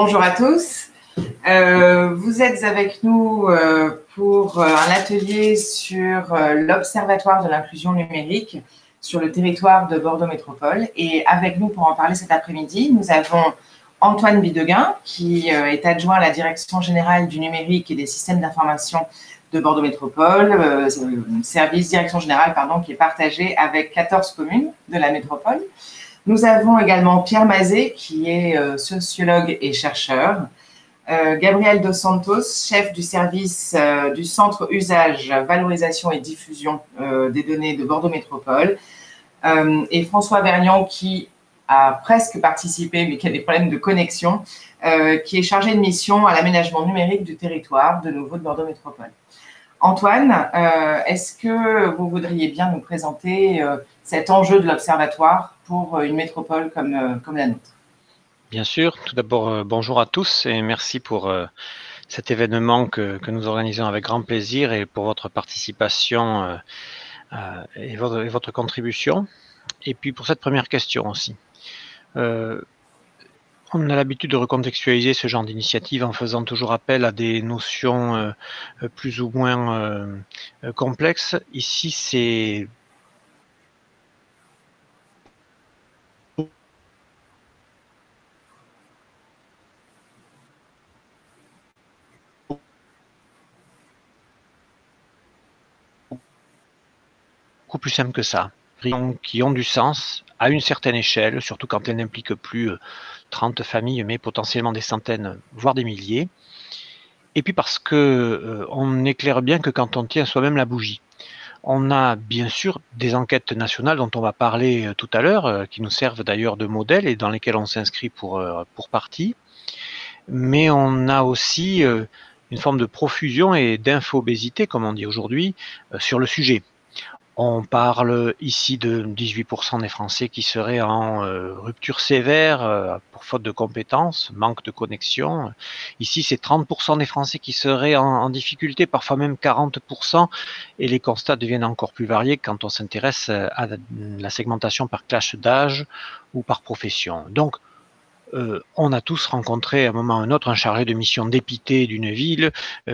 Bonjour à tous. Vous êtes avec nous pour un atelier sur l'Observatoire de l'inclusion numérique sur le territoire de Bordeaux Métropole. Et avec nous pour en parler cet après-midi, nous avons Antoine Bidegain, qui est adjoint à la Direction générale du numérique et des systèmes d'information de Bordeaux Métropole, service direction générale qui est partagé avec 14 communes de la métropole. Nous avons également Pierre Mazet, qui est sociologue et chercheur, Gabriel Dos Santos, chef du service du Centre Usage, Valorisation et Diffusion des données de Bordeaux Métropole, et François Vergnan, qui a presque participé, mais qui a des problèmes de connexion, qui est chargé de mission à l'aménagement numérique du territoire, de nouveau de Bordeaux Métropole. Antoine, est-ce que vous voudriez bien nous présenter cet enjeu de l'Observatoire pour une métropole comme la nôtre? Bien sûr. Tout d'abord, bonjour à tous et merci pour cet événement que nous organisons avec grand plaisir et pour votre participation et votre contribution. Et puis pour cette première question aussi. On a l'habitude de recontextualiser ce genre d'initiative en faisant toujours appel à des notions plus ou moins complexes. Ici, c'est beaucoup plus simple que ça. Qui ont du sens à une certaine échelle, surtout quand elles n'impliquent plus 30 familles, mais potentiellement des centaines, voire des milliers. Et puis parce que on éclaire bien que quand on tient soi-même la bougie. On a bien sûr des enquêtes nationales dont on va parler tout à l'heure, qui nous servent d'ailleurs de modèle et dans lesquelles on s'inscrit pour partie. Mais on a aussi une forme de profusion et d'infobésité, comme on dit aujourd'hui, sur le sujet. On parle ici de 18% des Français qui seraient en rupture sévère pour faute de compétences, manque de connexion. Ici, c'est 30% des Français qui seraient en difficulté, parfois même 40%. Et les constats deviennent encore plus variés quand on s'intéresse à la segmentation par classe d'âge ou par profession. Donc, on a tous rencontré à un moment ou à un autre un chargé de mission dépité d'une ville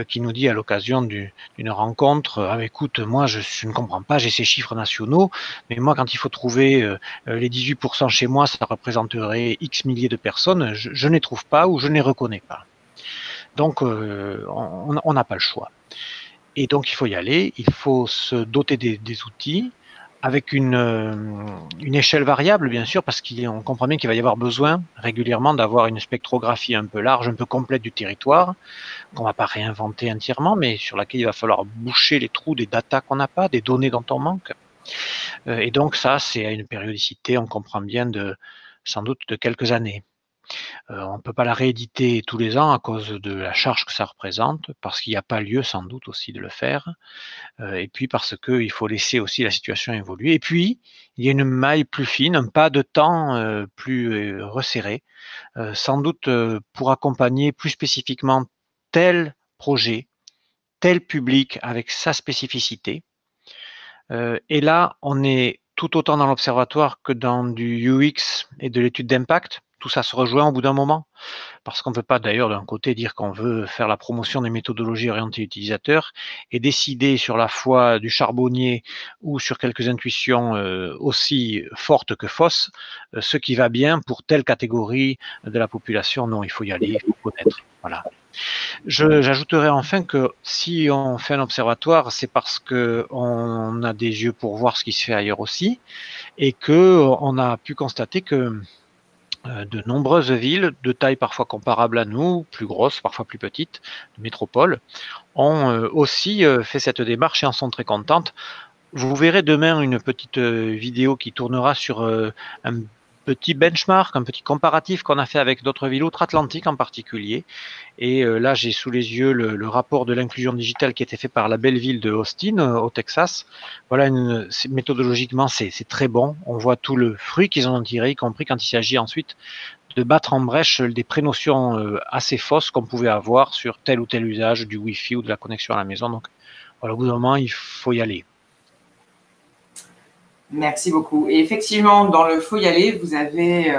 qui nous dit à l'occasion d'une rencontre écoute, moi je ne comprends pas, j'ai ces chiffres nationaux, mais moi quand il faut trouver les 18% chez moi, ça représenterait X milliers de personnes, je ne les trouve pas ou je ne les reconnais pas. Donc on n'a pas le choix. Et donc il faut y aller, il faut se doter des outils, avec une échelle variable, bien sûr, parce qu'on comprend bien qu'il va y avoir besoin régulièrement d'avoir une spectrographie un peu large, un peu complète du territoire, qu'on ne va pas réinventer entièrement, mais sur laquelle il va falloir boucher les trous des datas qu'on n'a pas, des données dont on manque. Et donc ça, c'est à une périodicité, on comprend bien, sans doute de quelques années. On ne peut pas la rééditer tous les ans à cause de la charge que ça représente, parce qu'il n'y a pas lieu sans doute aussi de le faire. Et puis parce qu'il faut laisser aussi la situation évoluer. Et puis, il y a une maille plus fine, un pas de temps plus resserré, sans doute pour accompagner plus spécifiquement tel projet, tel public avec sa spécificité. Et là, on est tout autant dans l'observatoire que dans du UX et de l'étude d'impact. Tout ça se rejoint au bout d'un moment. Parce qu'on ne peut pas d'ailleurs d'un côté dire qu'on veut faire la promotion des méthodologies orientées utilisateurs et décider sur la foi du charbonnier ou sur quelques intuitions aussi fortes que fausses, ce qui va bien pour telle catégorie de la population. Non, il faut y aller, il faut connaître. Voilà. J'ajouterai enfin que si on fait un observatoire, c'est parce qu'on a des yeux pour voir ce qui se fait ailleurs aussi et qu'on a pu constater que de nombreuses villes, de taille parfois comparable à nous, plus grosses, parfois plus petites, de métropoles, ont aussi fait cette démarche et en sont très contentes. Vous verrez demain une petite vidéo qui tournera sur un petit benchmark, un petit comparatif qu'on a fait avec d'autres villes outre-Atlantique en particulier. Et là, j'ai sous les yeux le rapport de l'inclusion digitale qui a été fait par la belle ville de Austin, au Texas. Voilà, méthodologiquement, c'est très bon. On voit tout le fruit qu'ils en ont tiré, y compris quand il s'agit ensuite de battre en brèche des prénotions assez fausses qu'on pouvait avoir sur tel ou tel usage du Wi-Fi ou de la connexion à la maison. Donc, voilà, au bout d'un moment, il faut y aller. Merci beaucoup. Et effectivement, dans le faut y aller, vous avez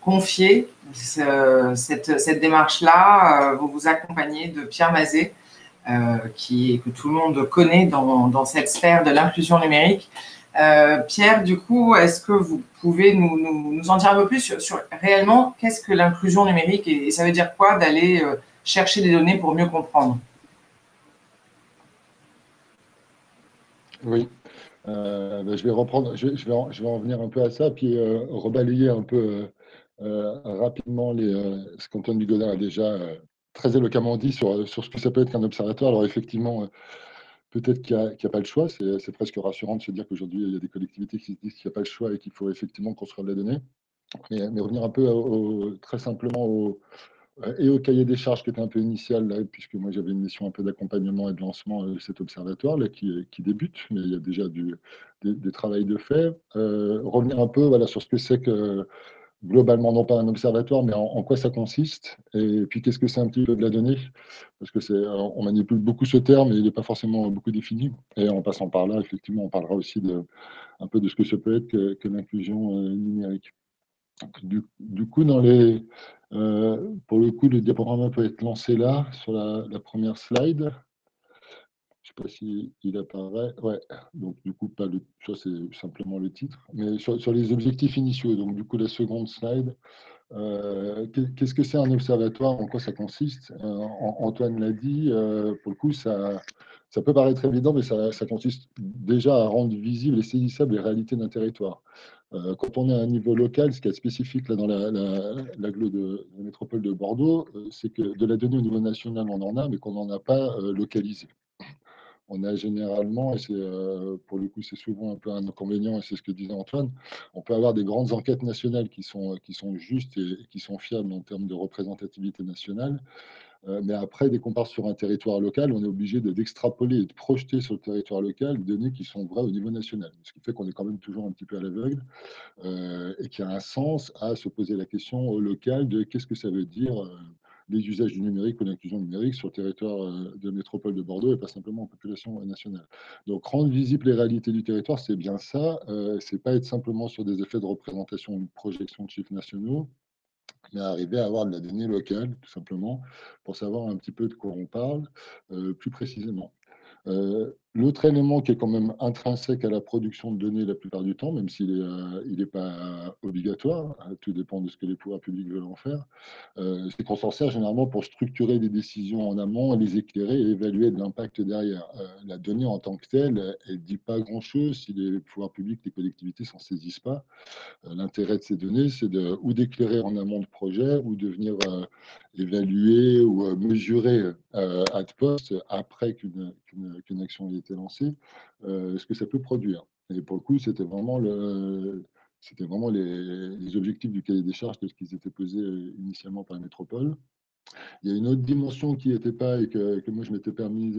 confier cette démarche-là. Vous vous accompagnez de Pierre Mazet, que tout le monde connaît dans cette sphère de l'inclusion numérique. Pierre, du coup, est-ce que vous pouvez nous en dire un peu plus sur réellement qu'est-ce que l'inclusion numérique et ça veut dire quoi d'aller chercher des données pour mieux comprendre? Oui, je vais reprendre, je vais en venir un peu à ça, puis rebalayer un peu rapidement ce qu'Antoine Dugodin a déjà très éloquemment dit sur ce que ça peut être qu'un observatoire. Alors effectivement, peut-être qu'il n'y a pas le choix, c'est presque rassurant de se dire qu'aujourd'hui, il y a des collectivités qui se disent qu'il n'y a pas le choix et qu'il faut effectivement construire de la donnée. Mais revenir un peu très simplement et au cahier des charges qui était un peu initial, là, puisque moi j'avais une mission un peu d'accompagnement et de lancement de cet observatoire là, qui débute, mais il y a déjà des travails de fait. Revenir un peu voilà, sur ce que c'est que globalement, non pas un observatoire, mais en quoi ça consiste, et puis qu'est-ce que c'est un petit peu de la donnée, parce que on manipule beaucoup ce terme et il n'est pas forcément beaucoup défini. Et en passant par là, effectivement, on parlera aussi un peu de ce que ça peut être que l'inclusion numérique. Du coup, pour le coup, le diaporama peut être lancé là, sur la première slide. Je ne sais pas s'il apparaît. Ouais, donc du coup, ça c'est simplement le titre. Mais sur les objectifs initiaux, donc du coup, la seconde slide, qu'est-ce que c'est un observatoire? En quoi ça consiste? Antoine l'a dit, pour le coup, ça peut paraître évident, mais ça consiste déjà à rendre visibles et saisissables les réalités d'un territoire. Quand on est à un niveau local, ce qui est spécifique là, dans l'agglo de la métropole de Bordeaux, c'est que de la donnée au niveau national, on en a, mais qu'on n'en a pas localisé. On a généralement, et pour le coup, c'est souvent un peu un inconvénient, et c'est ce que disait Antoine, on peut avoir des grandes enquêtes nationales qui sont justes et qui sont fiables en termes de représentativité nationale. Mais après, dès qu'on part sur un territoire local, on est obligé d'extrapoler et de projeter sur le territoire local des données qui sont vraies au niveau national. Ce qui fait qu'on est quand même toujours un petit peu à l'aveugle et qu'il y a un sens à se poser la question au local de qu'est-ce que ça veut dire les usages du numérique ou l'inclusion numérique sur le territoire de la métropole de Bordeaux et pas simplement en population nationale. Donc rendre visible les réalités du territoire, c'est bien ça. C'est pas être simplement sur des effets de représentation ou de projection de chiffres nationaux, mais arriver à avoir de la donnée locale, tout simplement, pour savoir un petit peu de quoi on parle plus précisément. L'autre élément qui est quand même intrinsèque à la production de données la plupart du temps, même s'il n'est pas obligatoire, hein, tout dépend de ce que les pouvoirs publics veulent en faire, c'est qu'on s'en sert généralement pour structurer des décisions en amont, les éclairer et évaluer de l'impact derrière. La donnée en tant que telle, elle ne dit pas grand-chose si les pouvoirs publics, les collectivités s'en saisissent pas. L'intérêt de ces données, c'est ou d'éclairer en amont de projet ou de venir évaluer ou mesurer ad post, après qu'une action ait été lancée, ce que ça peut produire. Et pour le coup, c'était vraiment les objectifs du cahier des charges tels qu'ils étaient posés initialement par la métropole. Il y a une autre dimension qui n'était pas et que moi je m'étais permis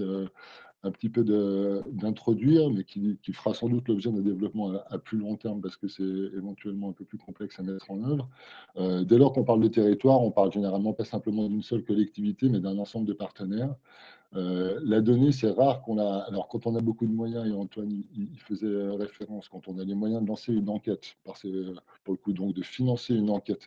un petit peu d'introduire, mais qui fera sans doute l'objet d'un développement à plus long terme parce que c'est éventuellement un peu plus complexe à mettre en œuvre. Dès lors qu'on parle de territoire, on parle généralement pas simplement d'une seule collectivité, mais d'un ensemble de partenaires. La donnée, c'est rare qu'on la. Alors, quand on a beaucoup de moyens, et Antoine il faisait référence, quand on a les moyens de lancer une enquête, pour le coup, donc de financer une enquête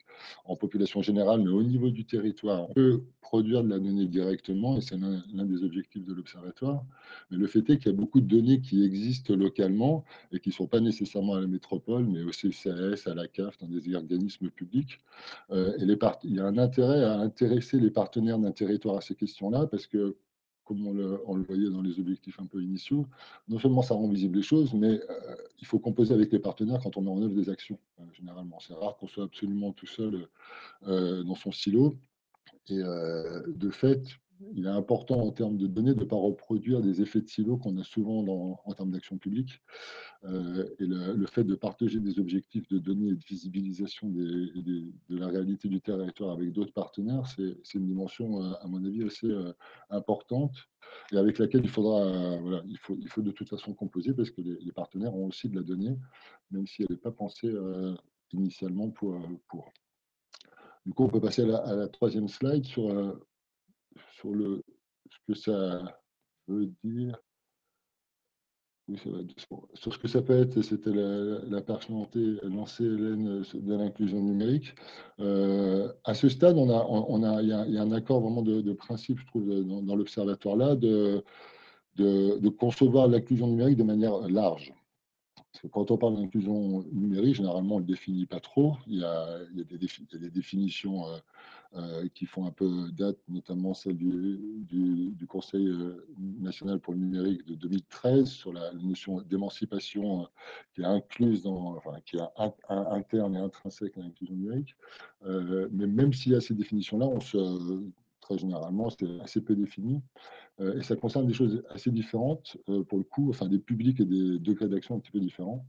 en population générale, mais au niveau du territoire, on peut produire de la donnée directement, et c'est l'un des objectifs de l'Observatoire. Mais le fait est qu'il y a beaucoup de données qui existent localement et qui ne sont pas nécessairement à la métropole, mais au CCAS, à la CAF, dans des organismes publics. Il y a un intérêt à intéresser les partenaires d'un territoire à ces questions-là, parce que comme on le voyait dans les objectifs un peu initiaux, non seulement ça rend visible les choses, mais il faut composer avec les partenaires quand on met en œuvre des actions, généralement. C'est rare qu'on soit absolument tout seul dans son silo. Et de fait, il est important en termes de données de ne pas reproduire des effets de silo qu'on a souvent en termes d'action publique. Et le fait de partager des objectifs de données et de visibilisation de la réalité du territoire avec d'autres partenaires, c'est une dimension, à mon avis, assez importante et avec laquelle voilà, il faut de toute façon composer parce que les partenaires ont aussi de la donnée, même si elle n'est pas pensée initialement pour. Du coup, on peut passer à la troisième slide sur ce que ça veut dire. Oui, c'est vrai. Sur ce que ça peut être, c'était la perche lancée Hélène, de l'inclusion numérique. À ce stade, il y a un accord vraiment de principe, je trouve, dans l'observatoire là, de concevoir l'inclusion numérique de manière large. Parce que quand on parle d'inclusion numérique, généralement, on ne le définit pas trop. Il y a des définitions qui font un peu date, notamment celle du Conseil national pour le numérique de 2013 sur la notion d'émancipation qui est incluse qui est interne et intrinsèque à l'inclusion numérique. Mais même s'il y a ces définitions-là, très généralement, c'est assez peu défini. Et ça concerne des choses assez différentes, pour le coup, enfin des publics et des degrés d'action un petit peu différents,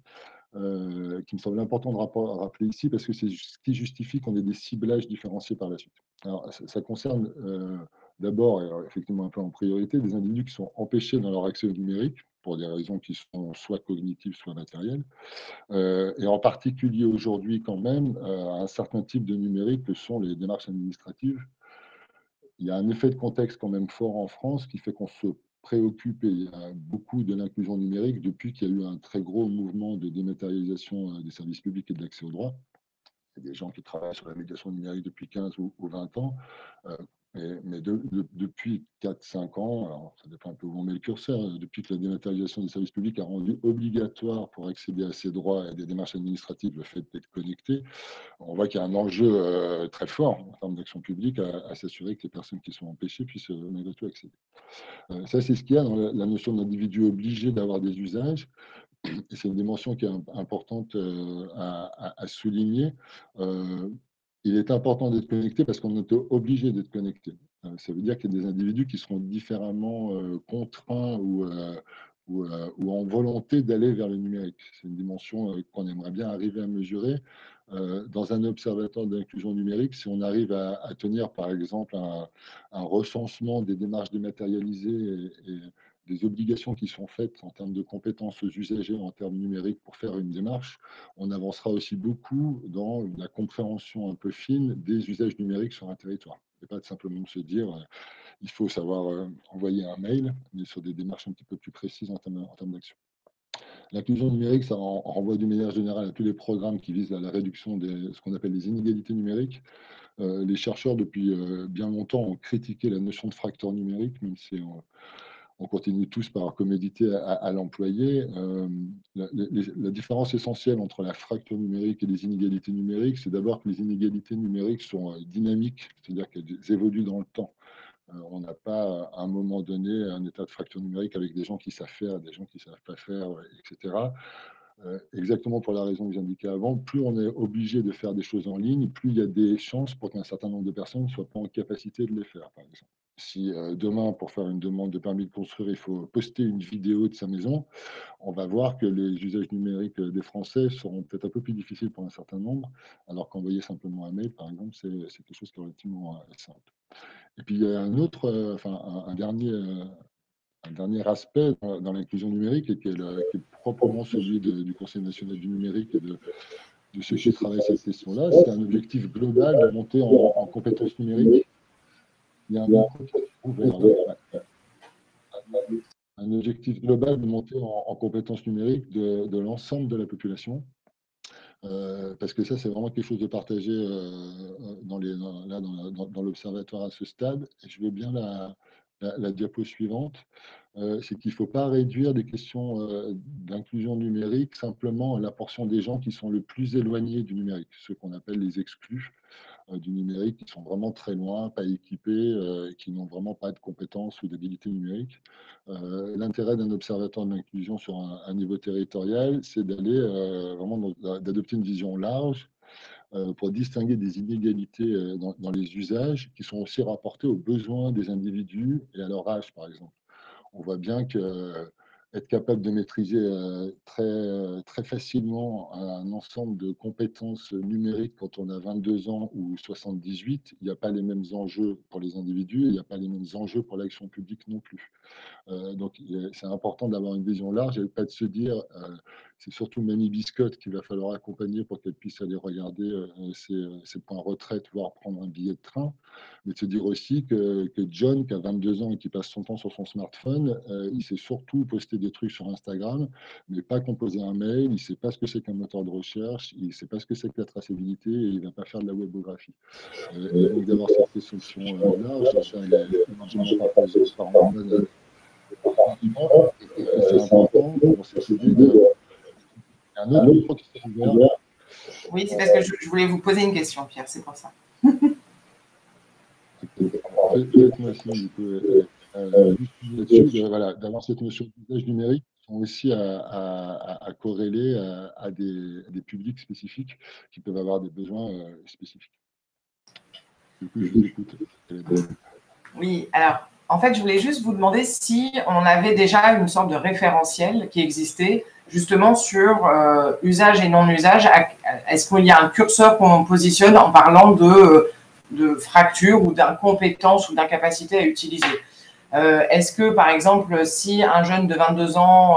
qui me semble important de rappeler ici, parce que c'est ce qui justifie qu'on ait des ciblages différenciés par la suite. Alors, ça concerne d'abord, et effectivement un peu en priorité, des individus qui sont empêchés dans leur accès au numérique, pour des raisons qui sont soit cognitives, soit matérielles, et en particulier aujourd'hui quand même, un certain type de numérique que sont les démarches administratives. Il y a un effet de contexte quand même fort en France qui fait qu'on se préoccupe beaucoup de l'inclusion numérique depuis qu'il y a eu un très gros mouvement de dématérialisation des services publics et de l'accès aux droits. Il y a des gens qui travaillent sur la médiation numérique depuis 15 ou 20 ans. euh, mais depuis 4-5 ans, alors ça dépend un peu où on met le curseur, depuis que la dématérialisation des services publics a rendu obligatoire pour accéder à ces droits et des démarches administratives le fait d'être connecté, on voit qu'il y a un enjeu très fort en termes d'action publique à s'assurer que les personnes qui sont empêchées puissent malgré tout accéder. Ça, c'est ce qu'il y a dans la notion d'individu obligé d'avoir des usages. Et c'est une dimension qui est importante à souligner. Il est important d'être connecté parce qu'on est obligé d'être connecté. Ça veut dire qu'il y a des individus qui seront différemment contraints ou en volonté d'aller vers le numérique. C'est une dimension qu'on aimerait bien arriver à mesurer. Dans un observatoire d'inclusion numérique, si on arrive à tenir, par exemple, un recensement des démarches dématérialisées et des obligations qui sont faites en termes de compétences aux usagers en termes numériques pour faire une démarche, on avancera aussi beaucoup dans la compréhension un peu fine des usages numériques sur un territoire. Et pas de simplement se dire il faut savoir envoyer un mail, mais sur des démarches un petit peu plus précises en termes d'action. L'inclusion numérique, ça renvoie d'une manière générale à tous les programmes qui visent à la réduction de ce qu'on appelle les inégalités numériques. Les chercheurs, depuis bien longtemps, ont critiqué la notion de fracture numérique, même si on continue tous par commodité à l'employer. La différence essentielle entre la fracture numérique et les inégalités numériques, c'est d'abord que les inégalités numériques sont dynamiques, c'est-à-dire qu'elles évoluent dans le temps. On n'a pas à un moment donné un état de fracture numérique avec des gens qui savent faire, des gens qui ne savent pas faire, etc. Exactement pour la raison que j'indiquais avant, plus on est obligé de faire des choses en ligne, plus il y a des chances pour qu'un certain nombre de personnes ne soient pas en capacité de les faire, par exemple. Si demain, pour faire une demande de permis de construire, il faut poster une vidéo de sa maison, on va voir que les usages numériques des Français seront peut-être un peu plus difficiles pour un certain nombre, alors qu'envoyer simplement un mail, par exemple, c'est quelque chose qui est relativement simple. Et puis il y a un autre, un dernier aspect dans l'inclusion numérique et qui est proprement celui du Conseil national du numérique et de ceux qui travaillent cette question-là, c'est un objectif global de monter en compétences numériques. Il y a un micro qui est ouvert là. Un objectif global de monter en compétences numériques de l'ensemble de la population. Parce que ça, c'est vraiment quelque chose de partagé dans l'observatoire à ce stade. Et je veux bien la diapo suivante. C'est qu'il ne faut pas réduire des questions d'inclusion numérique simplement à la portion des gens qui sont le plus éloignés du numérique, ceux qu'on appelle les exclus du numérique, qui sont vraiment très loin, pas équipés, qui n'ont vraiment pas de compétences ou d'habilité numérique. L'intérêt d'un observatoire de l'inclusion sur un niveau territorial, c'est d'aller d'adopter une vision large pour distinguer des inégalités dans les usages qui sont aussi rapportés aux besoins des individus et à leur âge, par exemple. On voit bien que être capable de maîtriser très facilement un ensemble de compétences numériques quand on a 22 ans ou 78, il n'y a pas les mêmes enjeux pour les individus et il n'y a pas les mêmes enjeux pour l'action publique non plus. Donc, c'est important d'avoir une vision large et pas de se dire c'est surtout Mamie Biscotte qu'il va falloir accompagner pour qu'elle puisse aller regarder ses points retraite, voire prendre un billet de train. mais de se dire aussi que John, qui a 22 ans et qui passe son temps sur son smartphone, il sait surtout poster des trucs sur Instagram, mais pas composer un mail, il ne sait pas ce que c'est qu'un moteur de recherche, il ne sait pas ce que c'est que la traçabilité et il ne va pas faire de la webographie. Et donc d'avoir cette réflexion large, ça, elle est largement partagée par Antoine. Et c'est important pour cette idée de... Il y a un autre micro qui s'est ouvert. Oui, c'est parce que je voulais vous poser une question, Pierre, c'est pour ça. Faites-moi signe, du coup, là-dessus, voilà, d'avoir cette notion d'usage numérique sont aussi à corréler à des publics spécifiques qui peuvent avoir des besoins spécifiques. Du coup, je vous écoute. Oui, alors, en fait, je voulais juste vous demander si on avait déjà une sorte de référentiel qui existait justement sur usage et non-usage. Est-ce qu'il y a un curseur qu'on positionne en parlant de fracture ou d'incompétence ou d'incapacité à utiliser? Est-ce que, par exemple, si un jeune de 22 ans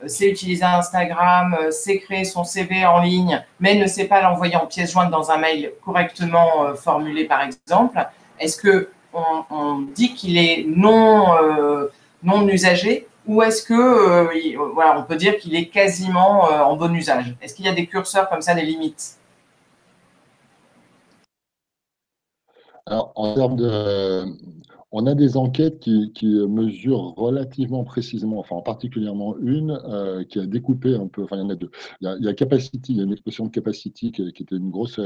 sait utiliser Instagram, sait créer son CV en ligne, mais ne sait pas l'envoyer en pièce jointe dans un mail correctement formulé, par exemple, est-ce qu'on dit qu'il est non usagé ou est-ce que voilà, on peut dire qu'il est quasiment en bon usage? Est-ce qu'il y a des curseurs comme ça, des limites? Alors, en termes de, on a des enquêtes qui mesurent relativement précisément, enfin particulièrement une qui a découpé un peu, enfin il y en a deux. Il y a Capacity, il y a une expression de Capacity qui était une grosse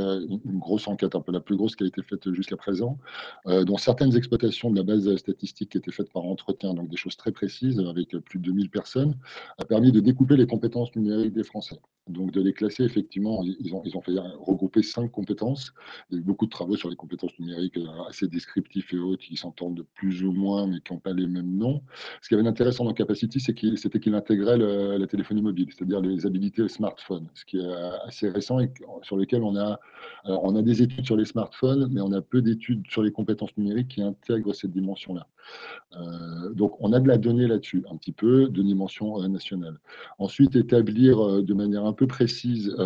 enquête, un peu la plus grosse qui a été faite jusqu'à présent, dont certaines exploitations de la base statistique qui étaient faites par entretien, donc des choses très précises avec plus de 2000 personnes, a permis de découper les compétences numériques des Français. Donc de les classer, effectivement, ils ont fait regrouper 5 compétences. Il y a eu beaucoup de travaux sur les compétences numériques assez descriptifs et autres qui s'entendent plus ou moins, mais qui n'ont pas les mêmes noms. Ce qui avait d'intéressant dans Capacity, c'était qu'il intégrait la téléphonie mobile, c'est-à-dire les habilités smartphone, ce qui est assez récent et sur lequel on a des études sur les smartphones, mais on a peu d'études sur les compétences numériques qui intègrent cette dimension-là. Donc, on a de la donnée là-dessus, un petit peu de dimension nationale. Ensuite, établir de manière un peu précise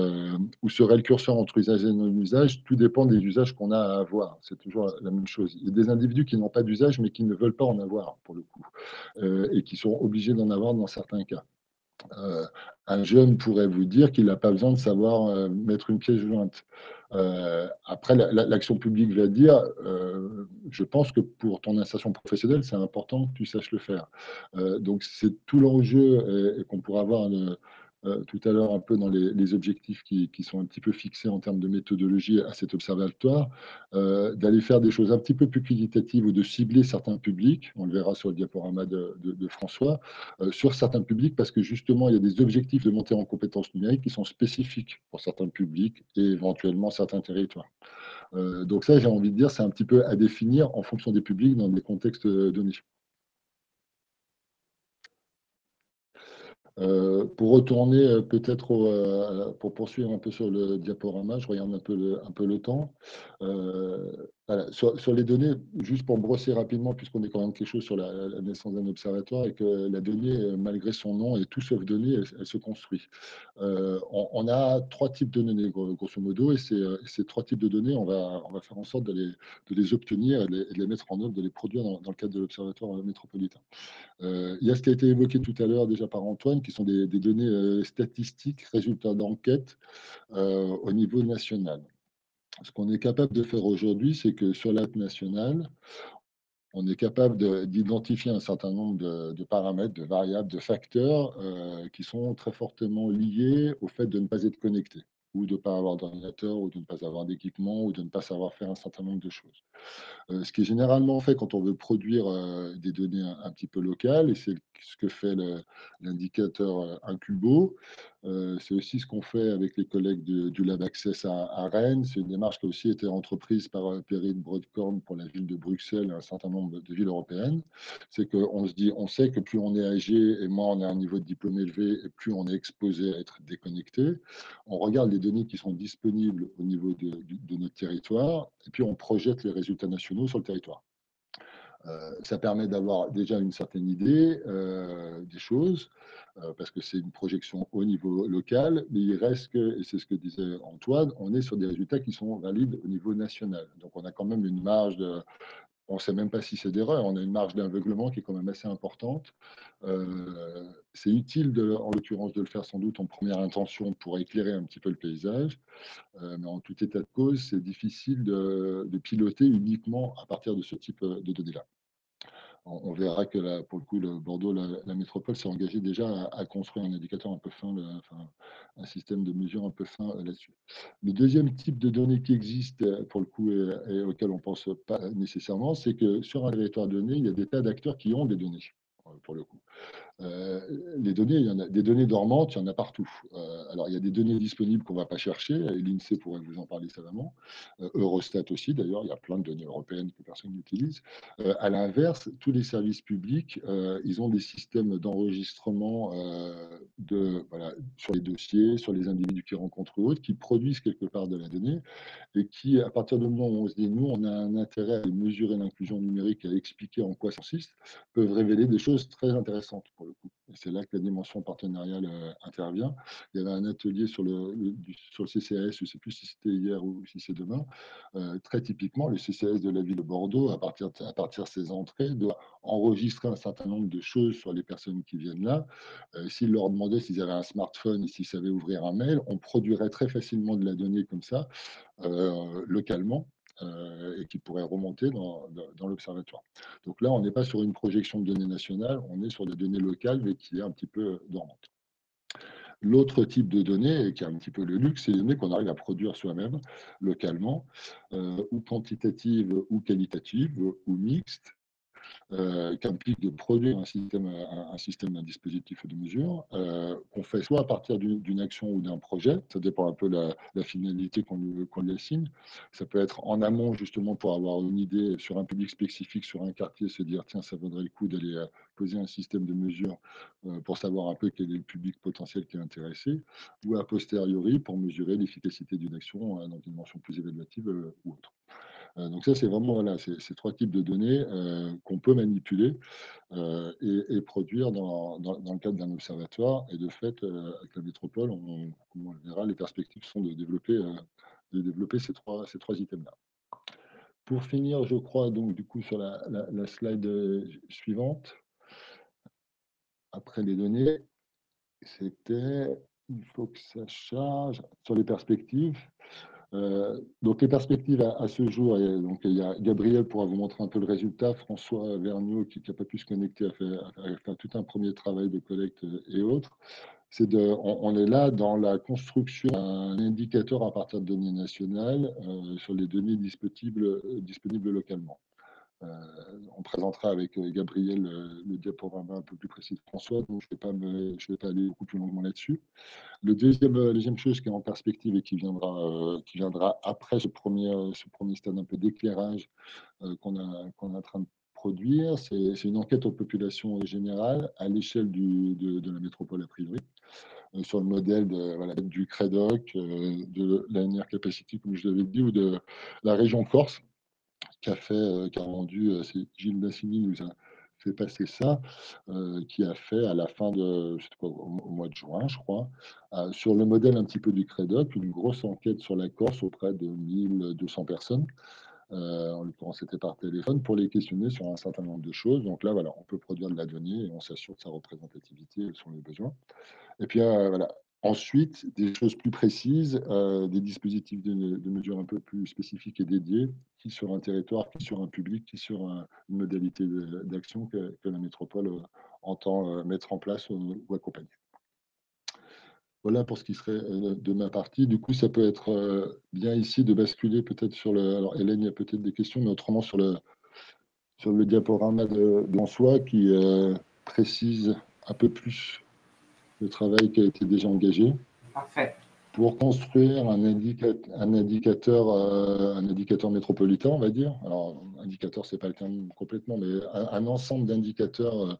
où serait le curseur entre usage et non-usage, tout dépend des usages qu'on a à avoir. C'est toujours la même chose. Il y a des individus qui n'ont pas d'usage, mais qui ne veulent pas en avoir, pour le coup, et qui sont obligés d'en avoir dans certains cas. Un jeune pourrait vous dire qu'il n'a pas besoin de savoir mettre une pièce jointe. Après, l'action publique va dire, je pense que pour ton insertion professionnelle, c'est important que tu saches le faire. Donc, c'est tout l'enjeu et qu'on pourra avoir tout à l'heure un peu dans les objectifs qui sont un petit peu fixés en termes de méthodologie à cet observatoire, d'aller faire des choses un petit peu plus qualitatives ou de cibler certains publics, on le verra sur le diaporama de François, sur certains publics parce que justement, il y a des objectifs de montée en compétences numériques qui sont spécifiques pour certains publics et éventuellement certains territoires. Donc ça, j'ai envie de dire, c'est un petit peu à définir en fonction des publics dans des contextes donnés. Pour retourner peut-être, pour poursuivre un peu sur le diaporama, je regarde un peu le temps. Voilà, sur les données, juste pour brosser rapidement, puisqu'on est quand même quelque chose sur la naissance d'un observatoire et que la donnée, malgré son nom et tout sauf donnée, elle se construit. On a 3 types de données, grosso modo, et ces 3 types de données, on va faire en sorte de les obtenir et de les mettre en œuvre, de les produire dans le cadre de l'observatoire métropolitain. Il y a ce qui a été évoqué tout à l'heure déjà par Antoine, qui sont des données statistiques, résultats d'enquête au niveau national. Ce qu'on est capable de faire aujourd'hui, c'est que sur l'app nationale, on est capable d'identifier un certain nombre de paramètres, de variables, de facteurs qui sont très fortement liés au fait de ne pas être connecté, ou de ne pas avoir d'ordinateur, ou de ne pas avoir d'équipement, ou de ne pas savoir faire un certain nombre de choses. Ce qui est généralement fait quand on veut produire des données un petit peu locales, et c'est ce que fait l'indicateur Incubo. C'est aussi ce qu'on fait avec les collègues du Lab Access à Rennes. C'est une démarche qui a aussi été entreprise par Perrine Broadcorn pour la ville de Bruxelles et un certain nombre de villes européennes. C'est qu'on se dit, on sait que plus on est âgé et moins on a un niveau de diplôme élevé, et plus on est exposé à être déconnecté. On regarde les données qui sont disponibles au niveau de notre territoire, et puis on projette les résultats nationaux sur le territoire. Ça permet d'avoir déjà une certaine idée des choses, parce que c'est une projection au niveau local, mais il reste que, et c'est ce que disait Antoine, on est sur des résultats qui sont valides au niveau national. Donc on a quand même une marge de, on ne sait même pas si c'est d'erreur, on a une marge d'aveuglement qui est quand même assez importante. C'est utile, en l'occurrence, de le faire sans doute en première intention pour éclairer un petit peu le paysage, mais en tout état de cause, c'est difficile de piloter uniquement à partir de ce type de données-là. On verra que là, pour le coup, le Bordeaux, la métropole s'est engagée déjà à construire un indicateur un peu fin, enfin, un système de mesure un peu fin là-dessus. Le deuxième type de données qui existe, pour le coup, et auquel on ne pense pas nécessairement, c'est que sur un territoire donné, il y a des tas d'acteurs qui ont des données, pour le coup. Les données, il y en a des données dormantes, il y en a partout. Alors, il y a des données disponibles qu'on ne va pas chercher, et l'INSEE pourrait vous en parler savamment. Eurostat aussi, d'ailleurs, il y a plein de données européennes que personne n'utilise. À l'inverse, tous les services publics, ils ont des systèmes d'enregistrement voilà, sur les dossiers, sur les individus qui rencontrent ou autres, qui produisent quelque part de la donnée et qui, à partir du moment où on se dit, nous, on a un intérêt à mesurer l'inclusion numérique, à expliquer en quoi ça consiste, peuvent révéler des choses très intéressantes pour le coup. Et c'est là que la dimension partenariale intervient. Il y avait un atelier sur le CCAS, je ne sais plus si c'était hier ou si c'est demain. Très typiquement, le CCAS de la ville de Bordeaux, à partir de ses entrées, doit enregistrer un certain nombre de choses sur les personnes qui viennent là. S'il leur demandait s'ils avaient un smartphone et s'ils savaient ouvrir un mail, on produirait très facilement de la donnée comme ça, localement, et qui pourrait remonter dans l'observatoire. Donc là, on n'est pas sur une projection de données nationales, on est sur des données locales, mais qui est un petit peu dormante. L'autre type de données, et qui est un petit peu le luxe, c'est les données qu'on arrive à produire soi-même, localement, ou quantitatives ou qualitatives, ou mixtes, qui implique de produire un système d'un dispositif de mesure, qu'on fait soit à partir d'une action ou d'un projet, ça dépend un peu la finalité qu'on lui assigne. Ça peut être en amont justement pour avoir une idée sur un public spécifique, sur un quartier, se dire tiens, ça vaudrait le coup d'aller poser un système de mesure pour savoir un peu quel est le public potentiel qui est intéressé, ou a posteriori pour mesurer l'efficacité d'une action dans une dimension plus évaluative ou autre. Donc ça, c'est vraiment voilà, ces trois types de données qu'on peut manipuler et produire dans le cadre d'un observatoire. Et de fait, avec la métropole, on verra, les perspectives sont de développer ces trois items-là. Pour finir, je crois, donc du coup, sur la slide suivante, après les données, c'était, il faut que ça charge, sur les perspectives. Donc les perspectives à ce jour, et donc il y a Gabriel pourra vous montrer un peu le résultat, François Vergniaud qui n'a pas pu se connecter a fait tout un premier travail de collecte et autres. On est là dans la construction d'un indicateur à partir de données nationales sur les données disponibles localement. On présentera avec Gabriel le diaporama un peu plus précis de François, donc je ne vais pas aller beaucoup plus longuement là-dessus. Le deuxième chose qui est en perspective et qui viendra après ce premier stade un peu d'éclairage qu'on est en train de produire, c'est une enquête aux populations générales à l'échelle de la métropole a priori, sur le modèle du CREDOC, de l'ANR Capacity, comme je l'avais dit, ou de la région Corse, qui a rendu, c'est Gilles Bassini nous a fait passer ça, qui a fait à la fin de, je sais pas, au mois de juin, je crois, sur le modèle un petit peu du CREDOC, une grosse enquête sur la Corse auprès de 1200 personnes. En l'occurrence, c'était par téléphone, pour les questionner sur un certain nombre de choses. Donc là, voilà, on peut produire de la donnée et on s'assure de sa représentativité selon les besoins. Et puis, voilà. Ensuite, des choses plus précises, des dispositifs de mesure un peu plus spécifiques et dédiés, qui sur un territoire, qui sur un public, qui sur une modalité d'action que la métropole entend mettre en place ou accompagner. Voilà pour ce qui serait de ma partie. Du coup, ça peut être bien ici de basculer peut-être sur le... Alors, Hélène, il y a peut-être des questions, mais autrement sur le diaporama de François qui précise un peu plus le travail qui a été déjà engagé. Parfait. Pour construire un indicateur métropolitain, on va dire. Alors, indicateur, ce n'est pas le terme complètement, mais un ensemble d'indicateurs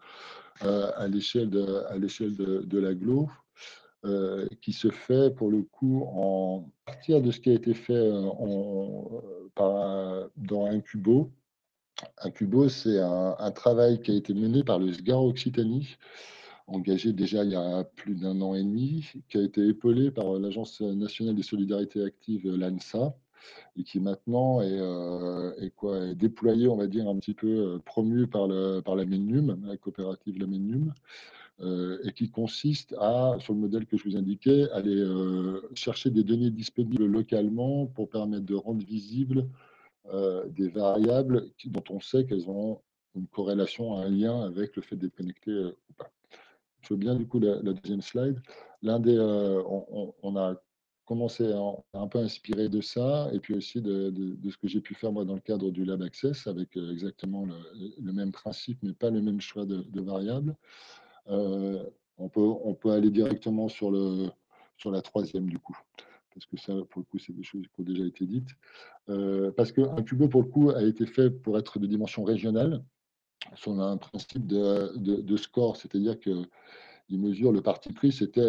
à l'échelle de l'agglo, qui se fait pour le coup à partir de ce qui a été fait dans un cubo, Incubo, c'est un travail qui a été mené par le SGAR Occitanie, engagé déjà il y a plus d'un an et demi, qui a été épaulé par l'Agence nationale des solidarités actives, l'ANSA, et qui maintenant est déployé, on va dire, un petit peu promu par la MENUM, la coopérative La MENUM, et qui consiste à, sur le modèle que je vous indiquais, aller chercher des données disponibles localement pour permettre de rendre visibles des variables dont on sait qu'elles ont une corrélation, un lien avec le fait d'être connecté ou pas. Je veux bien du coup la deuxième slide. On a commencé à un peu inspiré de ça, et puis aussi de ce que j'ai pu faire moi dans le cadre du Lab Access, avec exactement le même principe, mais pas le même choix de variables. On peut aller directement sur la troisième du coup, parce que ça, pour le coup, c'est des choses qui ont déjà été dites. Parce qu'un Cubo, pour le coup, a été fait pour être de dimension régionale. On a un principe de score, c'est-à-dire qu'il mesure le parti pris, c'était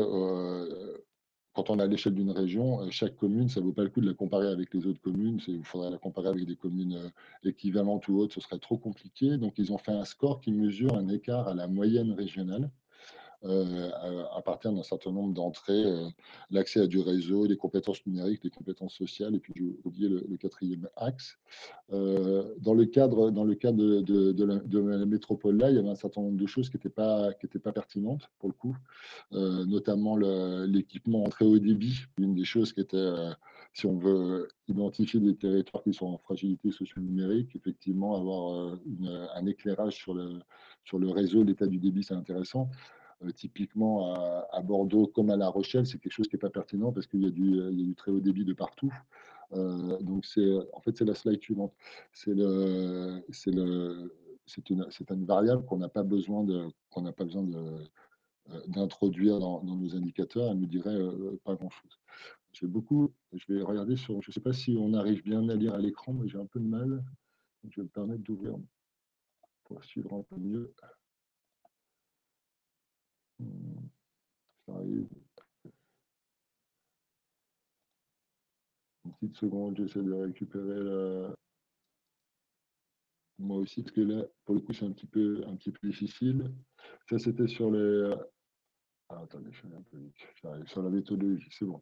quand on est à l'échelle d'une région, chaque commune, ça ne vaut pas le coup de la comparer avec les autres communes. Il faudrait la comparer avec des communes équivalentes ou autres, ce serait trop compliqué. Donc, ils ont fait un score qui mesure un écart à la moyenne régionale à partir d'un certain nombre d'entrées, l'accès à du réseau, les compétences numériques, les compétences sociales, et puis j'ai oublié le quatrième axe. Dans le cadre de la métropole-là, il y avait un certain nombre de choses qui étaient pas pertinentes pour le coup, notamment l'équipement en très haut débit, une des choses qui était, si on veut identifier des territoires qui sont en fragilité socio-numérique, effectivement, avoir un éclairage sur le réseau, l'état du débit, c'est intéressant. Typiquement à Bordeaux comme à La Rochelle, c'est quelque chose qui n'est pas pertinent parce qu'il y a du très haut débit de partout. Donc en fait, c'est la slide suivante. C'est une variable qu'on n'a pas besoin d'introduire dans nos indicateurs. Elle ne nous dirait pas grand-chose. Je vais regarder je ne sais pas si on arrive bien à lire à l'écran, mais j'ai un peu de mal. Donc, je vais me permettre d'ouvrir pour suivre un peu mieux. Ça arrive. Une petite seconde, j'essaie de récupérer moi aussi, parce que là, pour le coup, c'est un petit peu difficile. Ça, c'était sur les. Attendez, je fais un peu vite. J'arrive sur la méthodologie, c'est bon.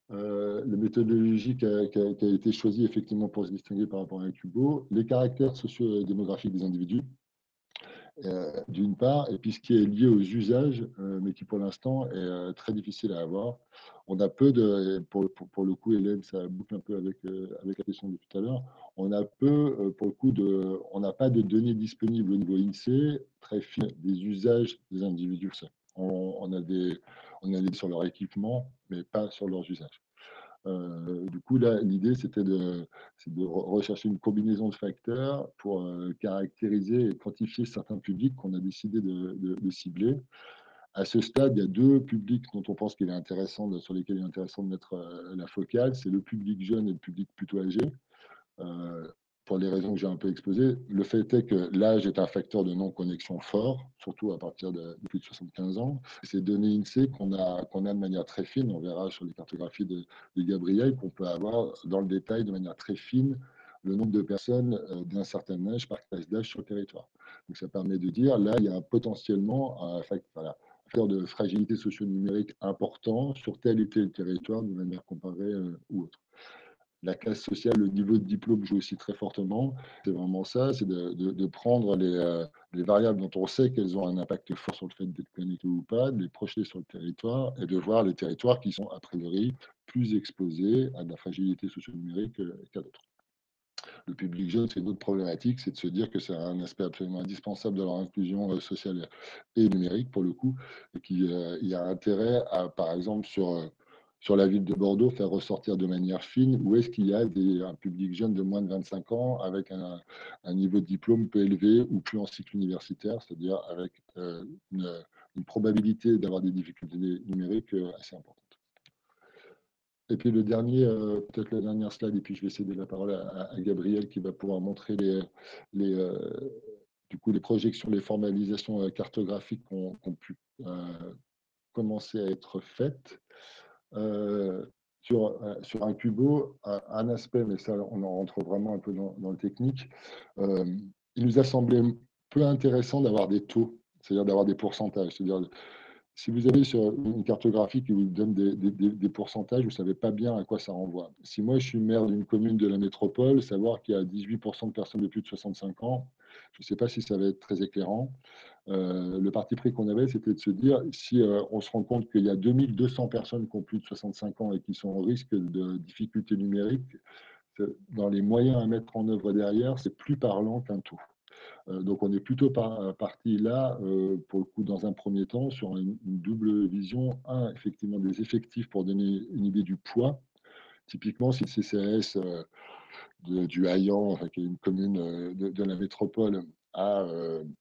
La méthodologie qui a été choisie effectivement pour se distinguer par rapport à un Cubo, les caractères socio-démographiques des individus, d'une part, et puis ce qui est lié aux usages, mais qui pour l'instant est très difficile à avoir. On a peu de, pour le coup, Hélène, ça boucle un peu avec la question de tout à l'heure, on a peu, pour le coup, on n'a pas de données disponibles au niveau INSEE très fines des usages des individus. On a des sur leur équipement, mais pas sur leurs usages. Du coup, là, l'idée, c'est de rechercher une combinaison de facteurs pour caractériser et quantifier certains publics qu'on a décidé de cibler. À ce stade, il y a deux publics dont on pense qu'il est intéressant, sur lesquels il est intéressant de mettre la focale. C'est le public jeune et le public plutôt âgé. Pour les raisons que j'ai un peu exposées, le fait est que l'âge est un facteur de non-connexion fort, surtout à partir de plus de 75 ans. Ces données INSEE qu'on a de manière très fine, on verra sur les cartographies de Gabriel, qu'on peut avoir dans le détail de manière très fine le nombre de personnes d'un certain âge par classe d'âge sur le territoire. Donc ça permet de dire, là, il y a potentiellement un facteur de fragilité socio-numérique important sur tel et tel territoire de manière comparée ou autre. La classe sociale, le niveau de diplôme joue aussi très fortement. C'est vraiment ça, c'est de prendre les variables dont on sait qu'elles ont un impact fort sur le fait d'être connecté ou pas, de les projeter sur le territoire et de voir les territoires qui sont a priori plus exposés à de la fragilité socio-numérique qu'à d'autres. Le public jeune, c'est une autre problématique, c'est de se dire que c'est un aspect absolument indispensable de leur inclusion sociale et numérique, pour le coup, et qu'il y a intérêt à, par exemple, sur la ville de Bordeaux, faire ressortir de manière fine où est-ce qu'il y a un public jeune de moins de 25 ans avec un niveau de diplôme peu élevé ou plus en cycle universitaire, c'est-à-dire avec une probabilité d'avoir des difficultés numériques assez importantes. Et puis le dernier, peut-être la dernière slide, et puis je vais céder la parole à Gabriel qui va pouvoir montrer du coup, les projections, les formalisations cartographiques qui ont pu commencer à être faites. sur un cubo, un aspect, mais ça, on en rentre vraiment un peu dans le technique. Il nous a semblé peu intéressant d'avoir des taux, c'est-à-dire d'avoir des pourcentages. C'est-à-dire, si vous avez sur une cartographie qui vous donne des pourcentages, vous ne savez pas bien à quoi ça renvoie. Si moi, je suis maire d'une commune de la métropole, savoir qu'il y a 18% de personnes de plus de 65 ans, je ne sais pas si ça va être très éclairant. Le parti pris qu'on avait, c'était de se dire, si on se rend compte qu'il y a 2200 personnes qui ont plus de 65 ans et qui sont au risque de difficultés numériques, dans les moyens à mettre en œuvre derrière, c'est plus parlant qu'un taux. Donc on est plutôt parti là, pour le coup, dans un premier temps, sur une double vision. Un, effectivement, des effectifs pour donner une idée du poids. Typiquement, si le CCAS du Haillan, enfin, qui est une commune de la métropole, a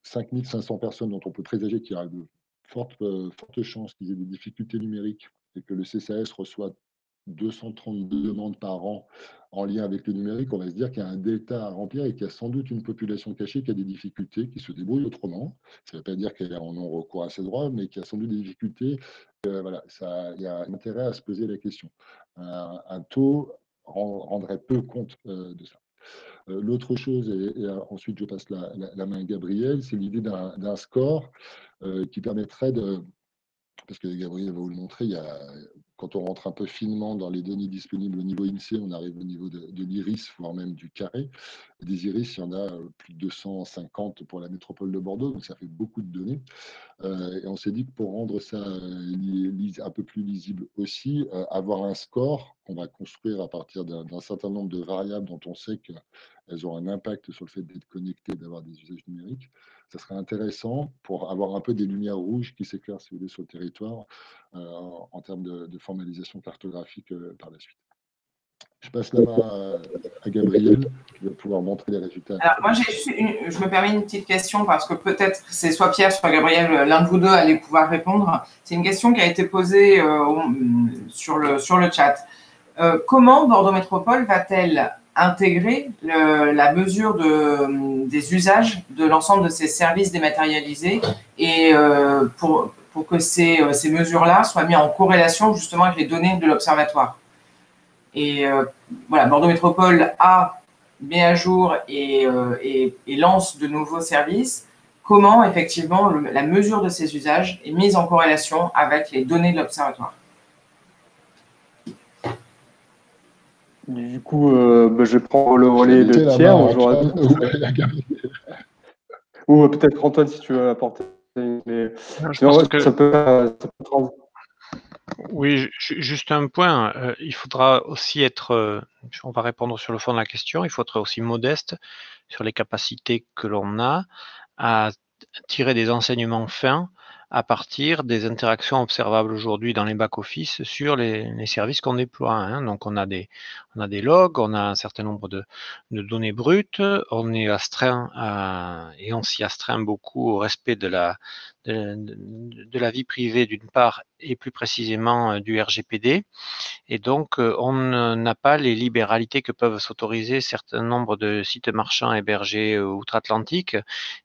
5500 personnes dont on peut présager qu'il y aura de fortes chances qu'ils aient des difficultés numériques et que le CCAS reçoit 232 demandes par an en lien avec le numérique, on va se dire qu'il y a un delta à remplir et qu'il y a sans doute une population cachée qui a des difficultés, qui se débrouille autrement. Ça ne veut pas dire qu'elle en ont recours à ses droits, mais qui a sans doute des difficultés. Voilà, il y a un intérêt à se poser la question. Un taux rendrait peu compte de ça. L'autre chose, et ensuite je passe la main à Gabriel, c'est l'idée d'un score qui permettrait de... Parce que Gabriel va vous le montrer, quand on rentre un peu finement dans les données disponibles au niveau INSEE, on arrive au niveau de l'iris, voire même du carré. Des iris, il y en a plus de 250 pour la métropole de Bordeaux, donc ça fait beaucoup de données. Et on s'est dit que pour rendre ça un peu plus lisible aussi, avoir un score qu'on va construire à partir d'un certain nombre de variables dont on sait qu'elles ont un impact sur le fait d'être connecté, d'avoir des usages numériques, ça serait intéressant pour avoir un peu des lumières rouges qui s'éclairent, si vous voulez, sur le territoire en termes de formalisation cartographique par la suite. Je passe la main à Gabriel, qui va pouvoir montrer les résultats. Alors, moi, je me permets une petite question parce que peut-être c'est soit Pierre, soit Gabriel, l'un de vous deux allez pouvoir répondre. C'est une question qui a été posée sur le chat. Comment Bordeaux Métropole va-t-elle intégrer la mesure des usages de l'ensemble de ces services dématérialisés et pour que ces mesures-là soient mises en corrélation justement avec les données de l'Observatoire? Et voilà, Bordeaux Métropole met à jour et lance de nouveaux services. Comment, effectivement, la mesure de ces usages est mise en corrélation avec les données de l'Observatoire? Du coup, je vais prendre le relais de Pierre. Bonjour à tous. Ou peut-être Antoine, si tu veux apporter. Mais je pense que... ça peut Oui, juste un point. Il faudra aussi être, on va répondre sur le fond de la question, il faut être aussi modeste sur les capacités que l'on a à tirer des enseignements fins à partir des interactions observables aujourd'hui dans les back-office sur les services qu'on déploie. Hein. Donc on a des logs, on a un certain nombre de données brutes, on est astreint et on s'y astreint beaucoup au respect de la vie privée d'une part et plus précisément du RGPD. Et donc, on n'a pas les libéralités que peuvent s'autoriser certains nombres de sites marchands hébergés outre-Atlantique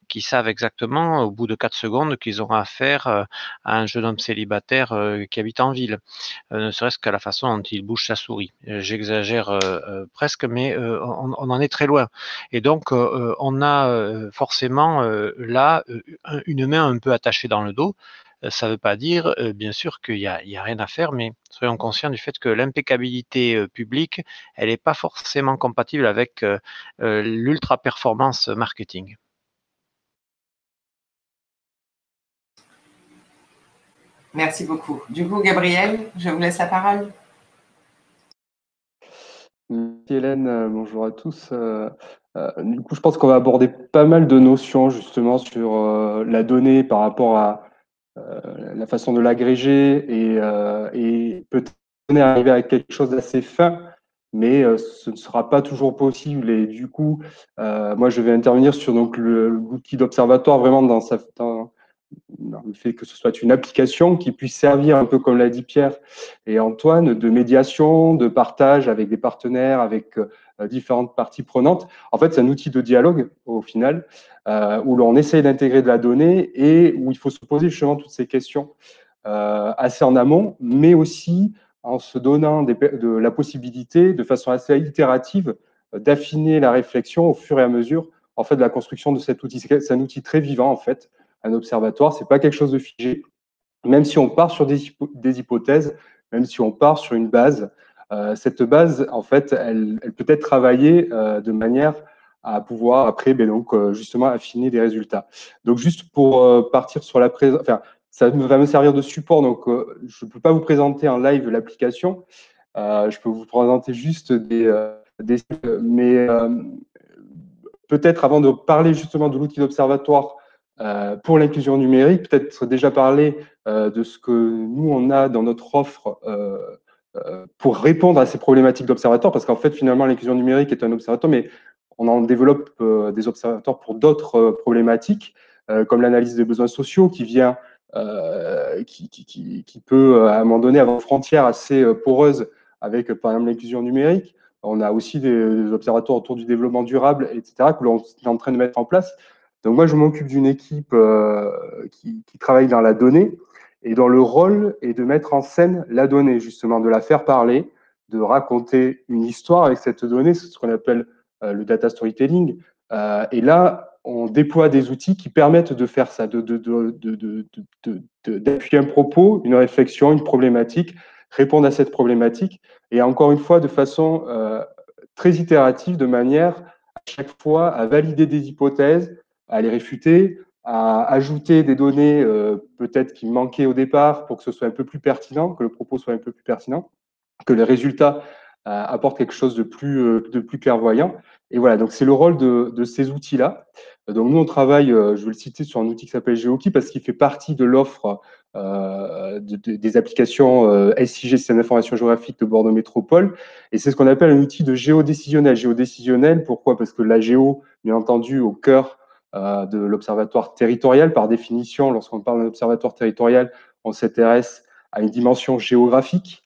qui savent exactement, au bout de 4 secondes, qu'ils auront affaire à un jeune homme célibataire qui habite en ville, ne serait-ce qu'à la façon dont il bouge sa souris. J'exagère presque, mais on en est très loin. Et donc, on a forcément là une main un peu attachée dans le dos. Ça ne veut pas dire, bien sûr, qu'il n'y a rien à faire, mais soyons conscients du fait que l'impeccabilité publique, elle n'est pas forcément compatible avec l'ultra-performance marketing. Merci beaucoup. Du coup, Gabriel, je vous laisse la parole. Merci Hélène, bonjour à tous. Du coup, je pense qu'on va aborder pas mal de notions justement sur la donnée par rapport à la façon de l'agréger et peut-être arriver à quelque chose d'assez fin, mais ce ne sera pas toujours possible. Et du coup, moi, je vais intervenir sur donc l'outil d'observatoire vraiment dans le fait que ce soit une application qui puisse servir un peu comme l'a dit Pierre et Antoine, de médiation, de partage avec des partenaires, avec différentes parties prenantes. En fait, c'est un outil de dialogue au final où l'on essaye d'intégrer de la donnée et où il faut se poser justement toutes ces questions assez en amont, mais aussi en se donnant la possibilité, de façon assez itérative, d'affiner la réflexion au fur et à mesure en fait, de la construction de cet outil. C'est un outil très vivant, en fait, un observatoire. Ce n'est pas quelque chose de figé. Même si on part sur des hypothèses, même si on part sur une base, cette base, en fait, elle peut être travaillée de manière à pouvoir après, donc, justement, affiner des résultats. Donc, juste pour partir sur la présence, enfin, ça va me servir de support. Donc, je ne peux pas vous présenter en live l'application. Je peux vous présenter juste mais peut-être avant de parler justement de l'outil d'observatoire pour l'inclusion numérique, peut-être déjà parler de ce que nous, on a dans notre offre pour répondre à ces problématiques d'observatoire, parce qu'en fait, finalement, l'inclusion numérique est un observatoire, mais on en développe des observatoires pour d'autres problématiques, comme l'analyse des besoins sociaux qui vient, qui peut à un moment donné avoir une frontière assez poreuse avec, par exemple, l'inclusion numérique. On a aussi des observatoires autour du développement durable, etc., que l'on est en train de mettre en place. Donc moi, je m'occupe d'une équipe qui travaille dans la donnée et dont le rôle est de mettre en scène la donnée, justement, de la faire parler, de raconter une histoire avec cette donnée, c'est ce qu'on appelle le data storytelling. Et là, on déploie des outils qui permettent de faire ça, d'appuyer un propos, une réflexion, une problématique, répondre à cette problématique, et encore une fois, de façon très itérative, de manière à chaque fois à valider des hypothèses, à les réfuter, à ajouter des données peut-être qui manquaient au départ pour que ce soit un peu plus pertinent, que le propos soit un peu plus pertinent, que les résultats apportent quelque chose de plus clairvoyant. Et voilà, donc c'est le rôle de ces outils-là. Donc nous, on travaille, je vais le citer, sur un outil qui s'appelle Geoki parce qu'il fait partie de l'offre des applications SIG, Système d'information géographique de Bordeaux Métropole. Et c'est ce qu'on appelle un outil de géodécisionnel. Géodécisionnel, pourquoi? Parce que la géo, bien entendu, au cœur de l'observatoire territorial. Par définition, lorsqu'on parle d'un observatoire territorial, on s'intéresse à une dimension géographique.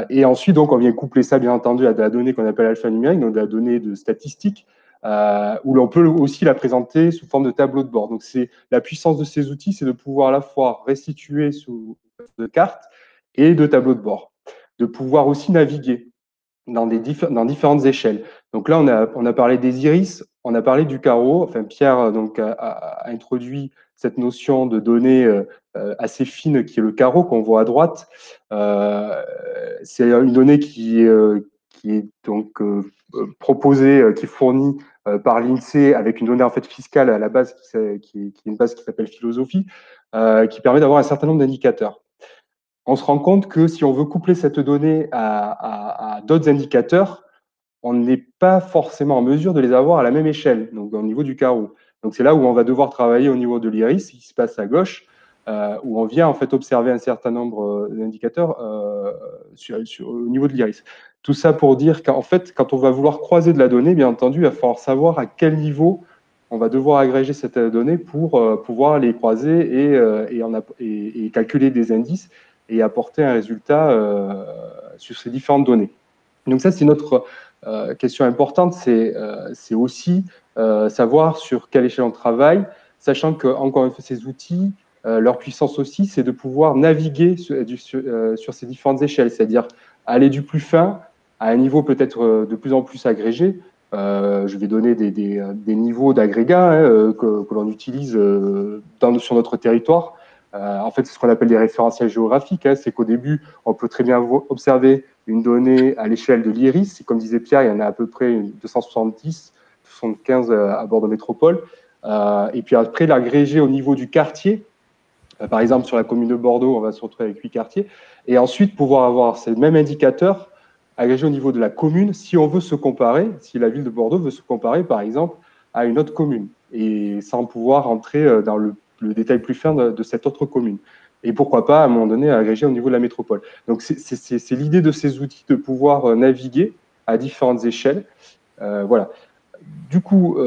Et ensuite, donc, on vient coupler ça, bien entendu, à de la donnée qu'on appelle alphanumérique, donc de la donnée de statistiques, où l'on peut aussi la présenter sous forme de tableau de bord. Donc, c'est la puissance de ces outils, c'est de pouvoir à la fois restituer sous de cartes et de tableaux de bord, de pouvoir aussi naviguer dans différentes échelles. Donc là, on a parlé des iris, on a parlé du carreau. Enfin, Pierre donc, a introduit cette notion de données assez fine qui est le carreau qu'on voit à droite. C'est une donnée qui est donc proposée, qui est fournie par l'INSEE avec une donnée en fait fiscale à la base qui est une base qui s'appelle philosophie, qui permet d'avoir un certain nombre d'indicateurs. On se rend compte que si on veut coupler cette donnée à d'autres indicateurs, on n'est pas forcément en mesure de les avoir à la même échelle, donc au niveau du carreau. Donc c'est là où on va devoir travailler au niveau de l'iris, qui se passe à gauche, où on vient en fait observer un certain nombre d'indicateurs au niveau de l'iris. Tout ça pour dire qu'en fait, quand on va vouloir croiser de la donnée, bien entendu, il va falloir savoir à quel niveau on va devoir agréger cette donnée pour pouvoir les croiser et calculer des indices et apporter un résultat sur ces différentes données. Donc ça, c'est notre question importante, c'est aussi savoir sur quelle échelle on travaille, sachant que, encore une fois, ces outils, leur puissance aussi, c'est de pouvoir naviguer sur ces différentes échelles, c'est-à-dire aller du plus fin à un niveau peut-être de plus en plus agrégé. Je vais donner des niveaux d'agrégats que l'on utilise sur notre territoire. En fait, c'est ce qu'on appelle des référentiels géographiques. C'est qu'au début, on peut très bien observer une donnée à l'échelle de l'IRIS. Comme disait Pierre, il y en a à peu près 270, 75 à Bordeaux Métropole. Et puis après, l'agréger au niveau du quartier. Par exemple, sur la commune de Bordeaux, on va se retrouver avec 8 quartiers. Et ensuite, pouvoir avoir ces mêmes indicateurs agrégés au niveau de la commune si on veut se comparer, si la ville de Bordeaux veut se comparer, par exemple, à une autre commune, et sans pouvoir entrer dans le détail plus fin de cette autre commune. Et pourquoi pas, à un moment donné, agréger au niveau de la métropole. Donc, c'est l'idée de ces outils de pouvoir naviguer à différentes échelles. Voilà. Du coup,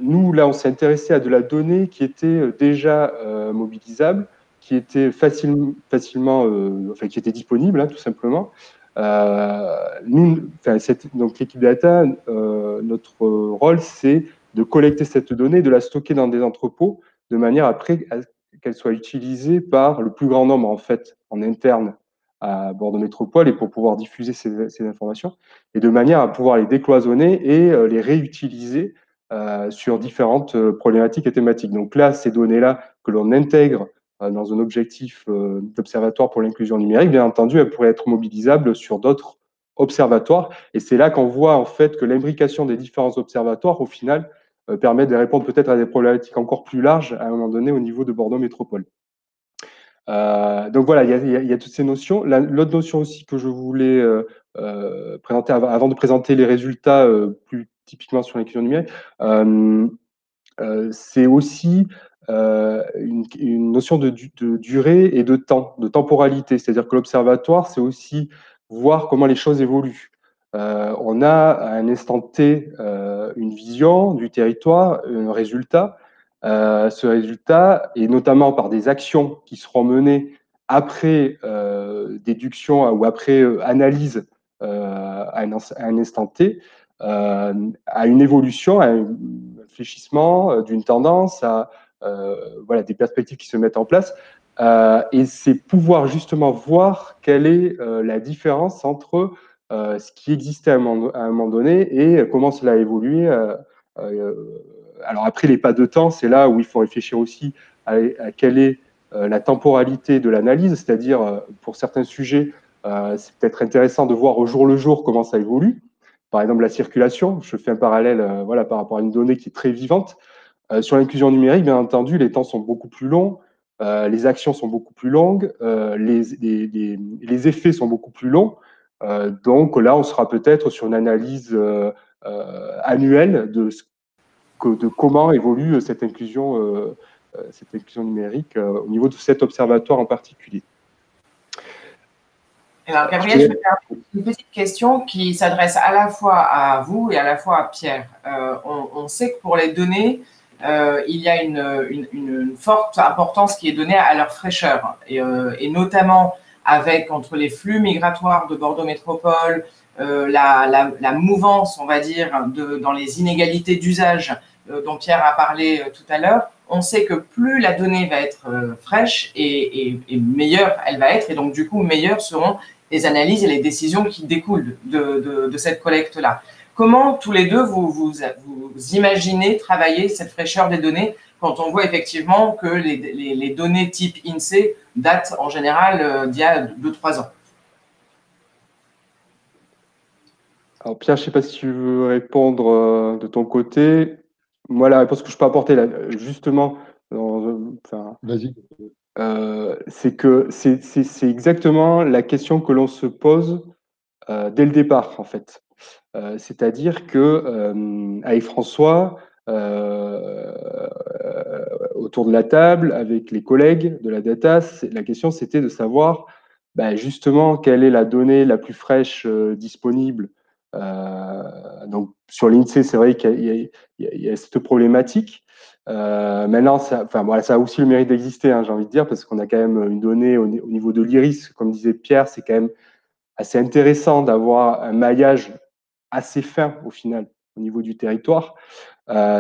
nous, là, on s'est intéressé à de la donnée qui était déjà mobilisable, qui était facilement, qui était disponible, tout simplement. Donc l'équipe data, notre rôle, c'est de collecter cette donnée, de la stocker dans des entrepôts, de manière après qu'elle soit utilisée par le plus grand nombre, en fait, en interne à Bordeaux Métropole et pour pouvoir diffuser ces informations, et de manière à pouvoir les décloisonner et les réutiliser sur différentes problématiques et thématiques. Donc là, ces données-là que l'on intègre dans un objectif d'observatoire pour l'inclusion numérique, bien entendu, elles pourraient être mobilisables sur d'autres observatoires. Et c'est là qu'on voit en fait que l'imbrication des différents observatoires, au final, permet de répondre peut-être à des problématiques encore plus larges à un moment donné au niveau de Bordeaux Métropole. Donc voilà, il y a toutes ces notions. L'autre notion aussi que je voulais présenter avant de présenter les résultats plus typiquement sur l'inclusion numérique, c'est aussi une notion de durée et de temps, de temporalité. C'est-à-dire que l'observatoire, c'est aussi voir comment les choses évoluent. On a à un instant T une vision du territoire, un résultat. Ce résultat, et notamment par des actions qui seront menées après déduction ou après analyse à un instant T, à une évolution, à un fléchissement d'une tendance, à voilà, des perspectives qui se mettent en place. Et c'est pouvoir justement voir quelle est la différence entre ce qui existait à un moment donné et comment cela a évolué. Alors après, les pas de temps, c'est là où il faut réfléchir aussi à quelle est la temporalité de l'analyse, c'est-à-dire pour certains sujets, c'est peut-être intéressant de voir au jour le jour comment ça évolue. Par exemple, la circulation, je fais un parallèle voilà, par rapport à une donnée qui est très vivante. Sur l'inclusion numérique, bien entendu, les temps sont beaucoup plus longs, les actions sont beaucoup plus longues, les effets sont beaucoup plus longs. Donc là, on sera peut-être sur une analyse annuelle de comment évolue cette inclusion numérique au niveau de cet observatoire en particulier. Alors, Gabriel, je vais faire une petite question qui s'adresse à la fois à vous et à la fois à Pierre. On sait que pour les données, il y a une forte importance qui est donnée à leur fraîcheur, et notamment avec entre les flux migratoires de Bordeaux Métropole, la mouvance, on va dire, dans les inégalités d'usage dont Pierre a parlé tout à l'heure. On sait que plus la donnée va être fraîche et meilleure elle va être, et donc du coup meilleures seront les analyses et les décisions qui découlent de cette collecte-là. Comment tous les deux vous imaginez travailler cette fraîcheur des données quand on voit effectivement que les données type INSEE datent en général d'il y a 2-3 ans? Alors Pierre, je ne sais pas si tu veux répondre de ton côté. Moi, la réponse que je peux apporter, là, justement, vas-y. C'est que c'est exactement la question que l'on se pose dès le départ, en fait. C'est-à-dire que avec François, autour de la table, avec les collègues de la data, la question c'était de savoir justement quelle est la donnée la plus fraîche disponible. Donc sur l'INSEE, c'est vrai qu'il y a cette problématique. Maintenant, ça a aussi le mérite d'exister, hein, j'ai envie de dire, parce qu'on a quand même une donnée au niveau de l'IRIS, comme disait Pierre, c'est quand même assez intéressant d'avoir un maillage assez fin au final au niveau du territoire.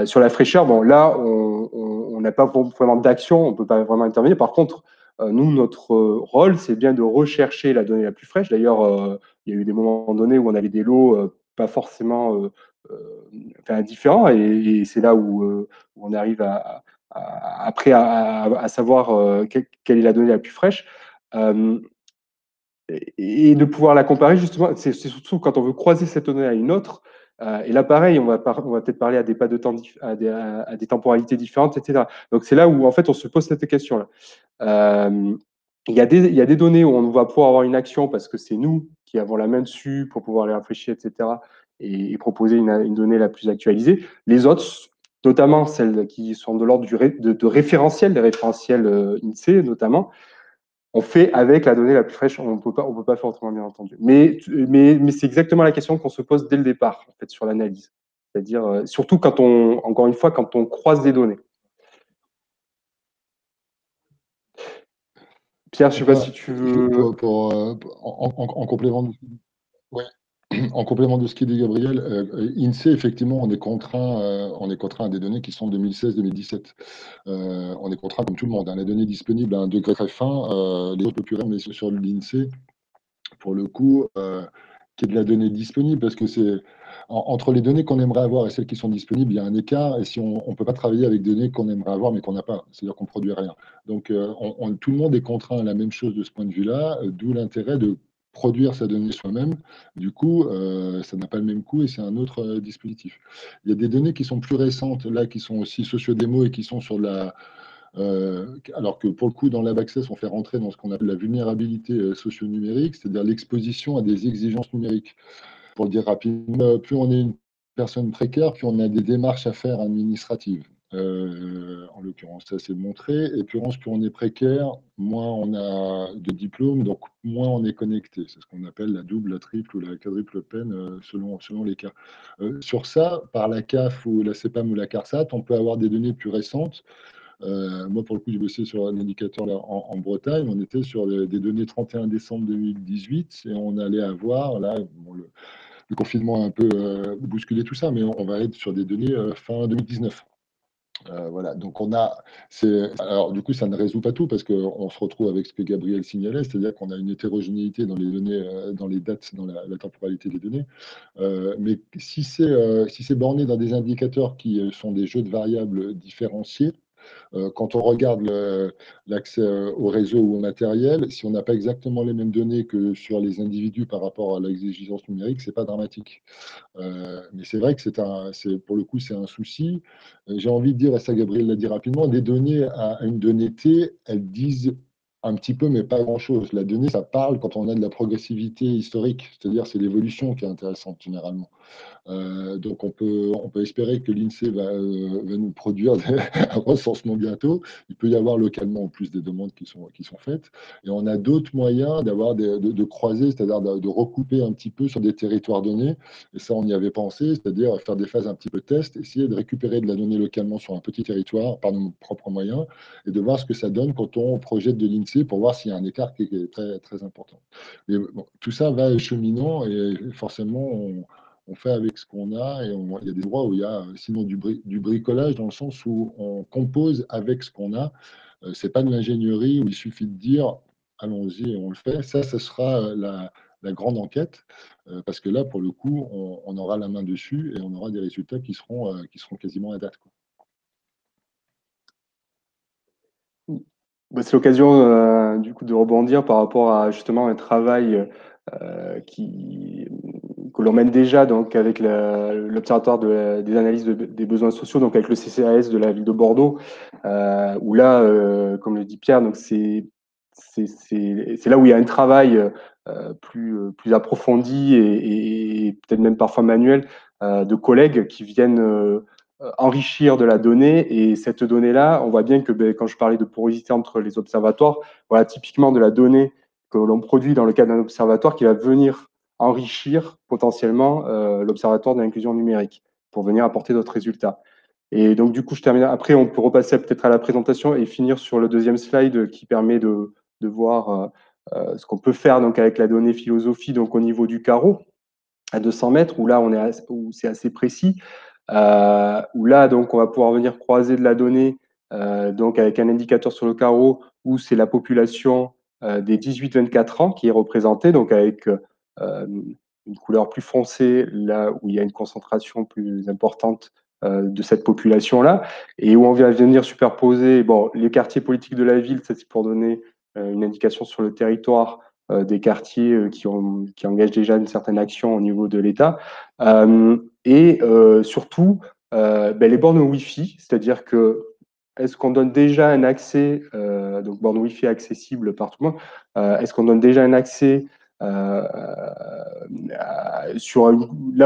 Sur la fraîcheur, bon là, on n'a pas vraiment d'action, on ne peut pas vraiment intervenir. Par contre, nous, notre rôle, c'est bien de rechercher la donnée la plus fraîche. D'ailleurs, il y a eu des moments donnés où on avait des lots pas forcément différents, et c'est là où on arrive après à savoir quelle est la donnée la plus fraîche. Et de pouvoir la comparer, justement, c'est surtout quand on veut croiser cette donnée à une autre. Et là, pareil, on va peut-être parler à des pas de temps, à des temporalités différentes, etc. Donc, c'est là où, en fait, on se pose cette question-là. Il y a des données où on va pouvoir avoir une action parce que c'est nous qui avons la main dessus pour pouvoir les réfléchir, etc. et proposer une donnée la plus actualisée. Les autres, notamment celles qui sont de l'ordre de référentiel, des référentiels INSEE notamment, on fait avec la donnée la plus fraîche, on peut pas faire autrement, bien entendu. Mais c'est exactement la question qu'on se pose dès le départ, en fait, sur l'analyse. C'est-à-dire, surtout encore une fois, quand on croise des données. Pierre, je ne sais pas si tu veux… En complément de… Ouais. En complément de ce qu'il dit Gabriel, INSEE, effectivement, on est contraint à des données qui sont 2016-2017. On est contraint comme tout le monde. Hein. Les données disponibles à un degré très fin, les autres procureurs, mais sur l'INSEE, pour le coup, qu'il y ait de la donnée disponible, parce que c'est entre les données qu'on aimerait avoir et celles qui sont disponibles, il y a un écart, et si on ne peut pas travailler avec des données qu'on aimerait avoir mais qu'on n'a pas, c'est-à-dire qu'on ne produit rien. Donc, tout le monde est contraint à la même chose de ce point de vue-là, d'où l'intérêt de produire sa donnée soi-même. Du coup, ça n'a pas le même coût et c'est un autre dispositif. Il y a des données qui sont plus récentes, là, qui sont aussi socio-démo et qui sont sur la... alors que pour le coup, dans l'ABAccess, on fait rentrer dans ce qu'on appelle la vulnérabilité socio-numérique, c'est-à-dire l'exposition à des exigences numériques. Pour le dire rapidement, plus on est une personne précaire, plus on a des démarches à faire administratives. En l'occurrence, ça c'est montré. Et plus on est précaire, moins on a de diplômes, donc moins on est connecté. C'est ce qu'on appelle la double, la triple ou la quadruple peine selon les cas. Sur ça, par la CAF ou la CEPAM ou la CARSAT, on peut avoir des données plus récentes. Moi, pour le coup, j'ai bossé sur un indicateur là, en Bretagne. On était sur des données 31 décembre 2018 et on allait avoir, là, bon, le confinement a un peu bousculé tout ça, mais on va être sur des données fin 2019. Voilà, donc alors du coup, ça ne résout pas tout parce qu'on se retrouve avec ce que Gabriel signalait, c'est-à-dire qu'on a une hétérogénéité dans les données, dans les dates, dans la temporalité des données. Mais si c'est borné dans des indicateurs qui sont des jeux de variables différenciés, quand on regarde l'accès au réseau ou au matériel, si on n'a pas exactement les mêmes données que sur les individus par rapport à l'exigence numérique, c'est pas dramatique. Mais c'est vrai que pour le coup, c'est un souci. J'ai envie de dire, et ça Gabriel l'a dit rapidement, des données à une donnée T, elles disent un petit peu, mais pas grand-chose. La donnée, ça parle quand on a de la progressivité historique, c'est-à-dire c'est l'évolution qui est intéressante généralement. Donc on peut espérer que l'INSEE va nous produire un recensement bientôt. Il peut y avoir localement en plus des demandes qui sont faites. Et on a d'autres moyens de croiser, c'est-à-dire de recouper un petit peu sur des territoires donnés. Et ça, on y avait pensé, c'est-à-dire faire des phases un petit peu test, essayer de récupérer de la donnée localement sur un petit territoire par nos propres moyens et de voir ce que ça donne quand on projette de l'INSEE pour voir s'il y a un écart qui est très, très important. Mais bon, tout ça va cheminant et forcément, on fait avec ce qu'on a et il y a des endroits où il y a sinon du bricolage dans le sens où on compose avec ce qu'on a. C'est pas de l'ingénierie où il suffit de dire allons-y et on le fait. Ça sera la grande enquête parce que là, pour le coup, on aura la main dessus et on aura des résultats qui seront quasiment à date, quoi. C'est l'occasion du coup de rebondir par rapport à justement un travail que l'on mène déjà donc avec l'Observatoire des analyses des besoins sociaux, donc avec le CCAS de la ville de Bordeaux, où là, comme le dit Pierre, donc c'est là où il y a un travail plus approfondi et peut-être même parfois manuel de collègues qui viennent enrichir de la donnée. Et cette donnée-là, on voit bien que quand je parlais de porosité entre les observatoires, voilà typiquement de la donnée que l'on produit dans le cadre d'un observatoire qui va venir enrichir potentiellement l'observatoire de l'inclusion numérique pour venir apporter d'autres résultats. Et donc, du coup, je termine. Après, on peut repasser peut-être à la présentation et finir sur le deuxième slide qui permet de voir ce qu'on peut faire donc, avec la donnée philosophie donc, au niveau du carreau à 200 mètres, où là, où c'est assez précis. Où là, donc, on va pouvoir venir croiser de la donnée donc avec un indicateur sur le carreau où c'est la population des 18-24 ans qui est représentée, donc avec une couleur plus foncée, là où il y a une concentration plus importante de cette population-là, et où on vient venir superposer les quartiers politiques de la ville, ça c'est pour donner une indication sur le territoire des quartiers qui engagent déjà une certaine action au niveau de l'État. Et surtout, les bornes Wi-Fi, c'est-à-dire que est-ce qu'on donne déjà un accès, donc borne Wi-Fi accessible par tout le monde, est-ce qu'on donne déjà un accès là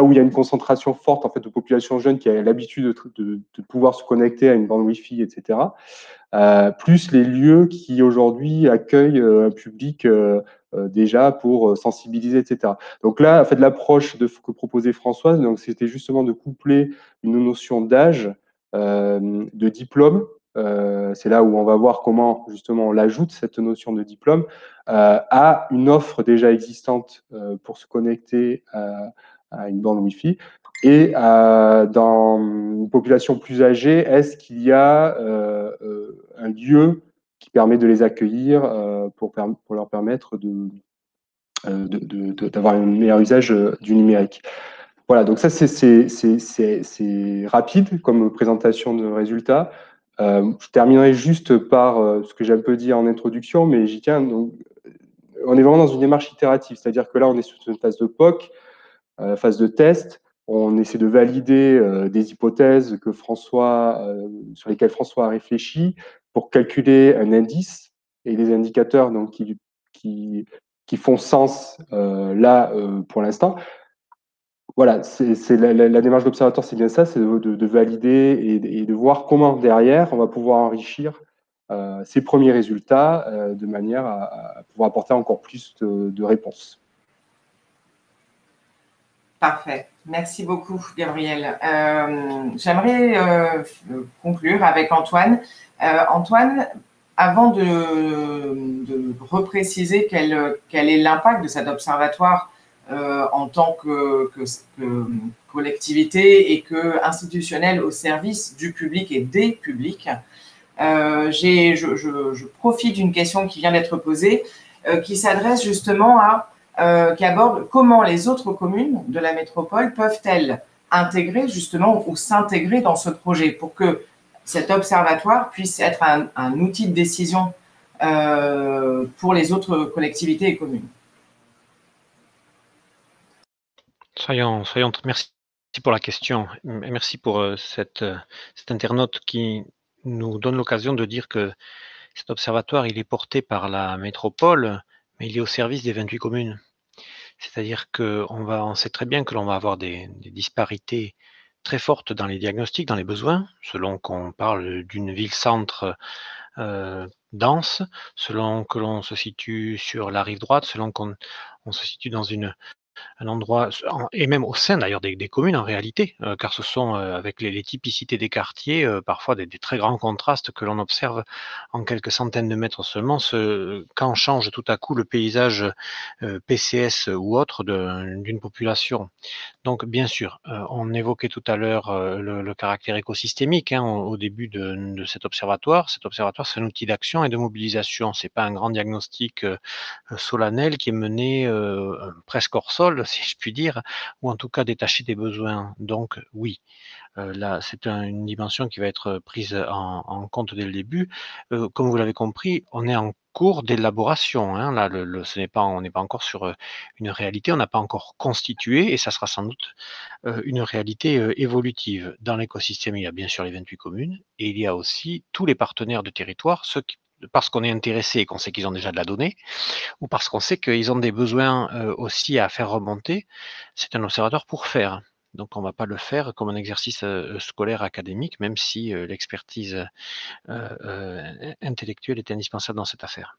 où il y a une concentration forte en fait, de population jeune qui a l'habitude de pouvoir se connecter à une borne Wi-Fi, etc. Plus les lieux qui aujourd'hui accueillent un public déjà pour sensibiliser, etc. Donc là, en fait, l'approche que proposait Françoise, donc c'était justement de coupler une notion d'âge, de diplôme. C'est là où on va voir comment justement on l'ajoute cette notion de diplôme à une offre déjà existante pour se connecter à une borne Wi-Fi. Et dans une population plus âgée, est-ce qu'il y a un lieu qui permet de les accueillir pour leur permettre d'avoir un meilleur usage du numérique. Voilà, donc ça, c'est rapide comme présentation de résultats. Je terminerai juste par ce que j'ai un peu dit en introduction, mais j'y tiens. Donc, on est vraiment dans une démarche itérative, c'est-à-dire que là, on est sur une phase de POC, phase de test. On essaie de valider des hypothèses que sur lesquelles François a réfléchi pour calculer un indice et des indicateurs donc, qui font sens là pour l'instant. Voilà, c'est la démarche d'observatoire, c'est bien ça, c'est de valider et de voir comment derrière on va pouvoir enrichir ces premiers résultats de manière à pouvoir apporter encore plus de réponses. Parfait. Merci beaucoup, Gabriel. J'aimerais conclure avec Antoine. Antoine, avant de repréciser quel est l'impact de cet observatoire en tant que collectivité et que institutionnelle au service du public et des publics, je profite d'une question qui vient d'être posée, qui s'adresse justement qui aborde comment les autres communes de la métropole peuvent-elles intégrer justement ou s'intégrer dans ce projet pour que cet observatoire puisse être un outil de décision pour les autres collectivités et communes. Merci pour la question et merci pour cet internaute qui nous donne l'occasion de dire que cet observatoire, il est porté par la métropole, mais il est au service des 28 communes. C'est-à-dire on sait très bien que l'on va avoir des disparités très fortes dans les diagnostics, dans les besoins, selon qu'on parle d'une ville-centre dense, selon que l'on se situe sur la rive droite, selon qu'on se situe dans un endroit, et même au sein d'ailleurs des communes en réalité, car ce sont avec les typicités des quartiers, parfois des très grands contrastes que l'on observe en quelques centaines de mètres seulement, quand change tout à coup le paysage PCS ou autre d'une population. Donc bien sûr, on évoquait tout à l'heure le caractère écosystémique au début de cet observatoire. Cet observatoire, c'est un outil d'action et de mobilisation. C'est pas un grand diagnostic solennel qui est mené presque hors sol, si je puis dire, ou en tout cas détaché des besoins. Donc oui, là, c'est une dimension qui va être prise en compte dès le début. Comme vous l'avez compris, on est en cours d'élaboration. Là, on n'est pas encore sur une réalité, on n'a pas encore constitué, et ça sera sans doute une réalité évolutive. Dans l'écosystème, il y a bien sûr les 28 communes, et il y a aussi tous les partenaires de territoire, parce qu'on est intéressé et qu'on sait qu'ils ont déjà de la donnée, ou parce qu'on sait qu'ils ont des besoins aussi à faire remonter. C'est un observatoire pour faire. Donc on ne va pas le faire comme un exercice scolaire académique, même si l'expertise intellectuelle est indispensable dans cette affaire.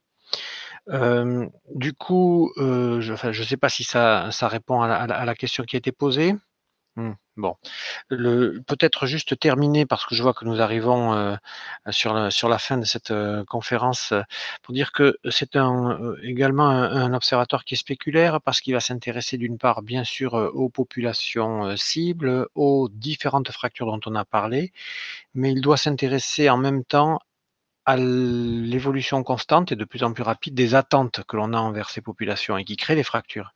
Du coup, je ne sais pas si ça répond à la question qui a été posée. Bon, peut-être juste terminer parce que je vois que nous arrivons sur la fin de cette conférence pour dire que c'est également un observatoire qui est spéculaire parce qu'il va s'intéresser d'une part bien sûr aux populations cibles, aux différentes fractures dont on a parlé, mais il doit s'intéresser en même temps à l'évolution constante et de plus en plus rapide des attentes que l'on a envers ces populations et qui créent des fractures.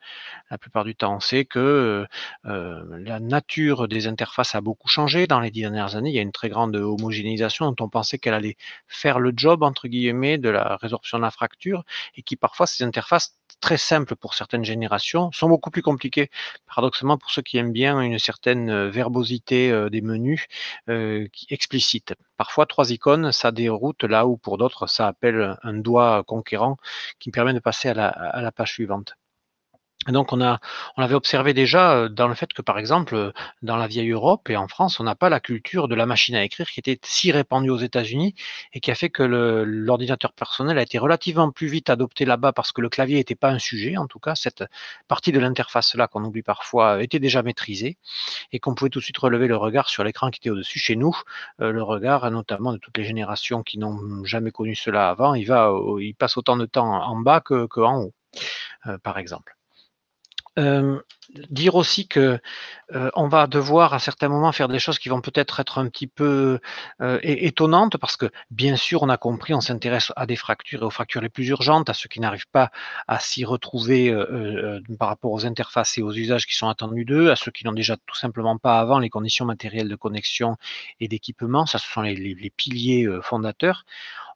La plupart du temps, on sait que la nature des interfaces a beaucoup changé dans les 10 dernières années. Il y a une très grande homogénéisation dont on pensait qu'elle allait faire le job, entre guillemets, de la résorption de la fracture et qui parfois, ces interfaces très simples pour certaines générations, sont beaucoup plus compliquées, paradoxalement pour ceux qui aiment bien une certaine verbosité des menus explicite. Parfois, 3 icônes, ça déroute là où pour d'autres, ça appelle un doigt conquérant qui permet de passer à la page suivante. Et donc on avait observé déjà dans le fait que, par exemple, dans la vieille Europe et en France, on n'a pas la culture de la machine à écrire qui était si répandue aux États-Unis et qui a fait que l'ordinateur personnel a été relativement plus vite adopté là-bas parce que le clavier n'était pas un sujet. En tout cas, cette partie de l'interface-là qu'on oublie parfois était déjà maîtrisée et qu'on pouvait tout de suite relever le regard sur l'écran qui était au-dessus. Chez nous, le regard, notamment de toutes les générations qui n'ont jamais connu cela avant, il passe autant de temps en bas qu'en haut, par exemple. dire aussi que on va devoir à certains moments faire des choses qui vont peut-être être un petit peu étonnantes parce que bien sûr on a compris, on s'intéresse à des fractures et aux fractures les plus urgentes, à ceux qui n'arrivent pas à s'y retrouver par rapport aux interfaces et aux usages qui sont attendus d'eux, à ceux qui n'ont déjà tout simplement pas avant les conditions matérielles de connexion et d'équipement, ça ce sont les piliers fondateurs.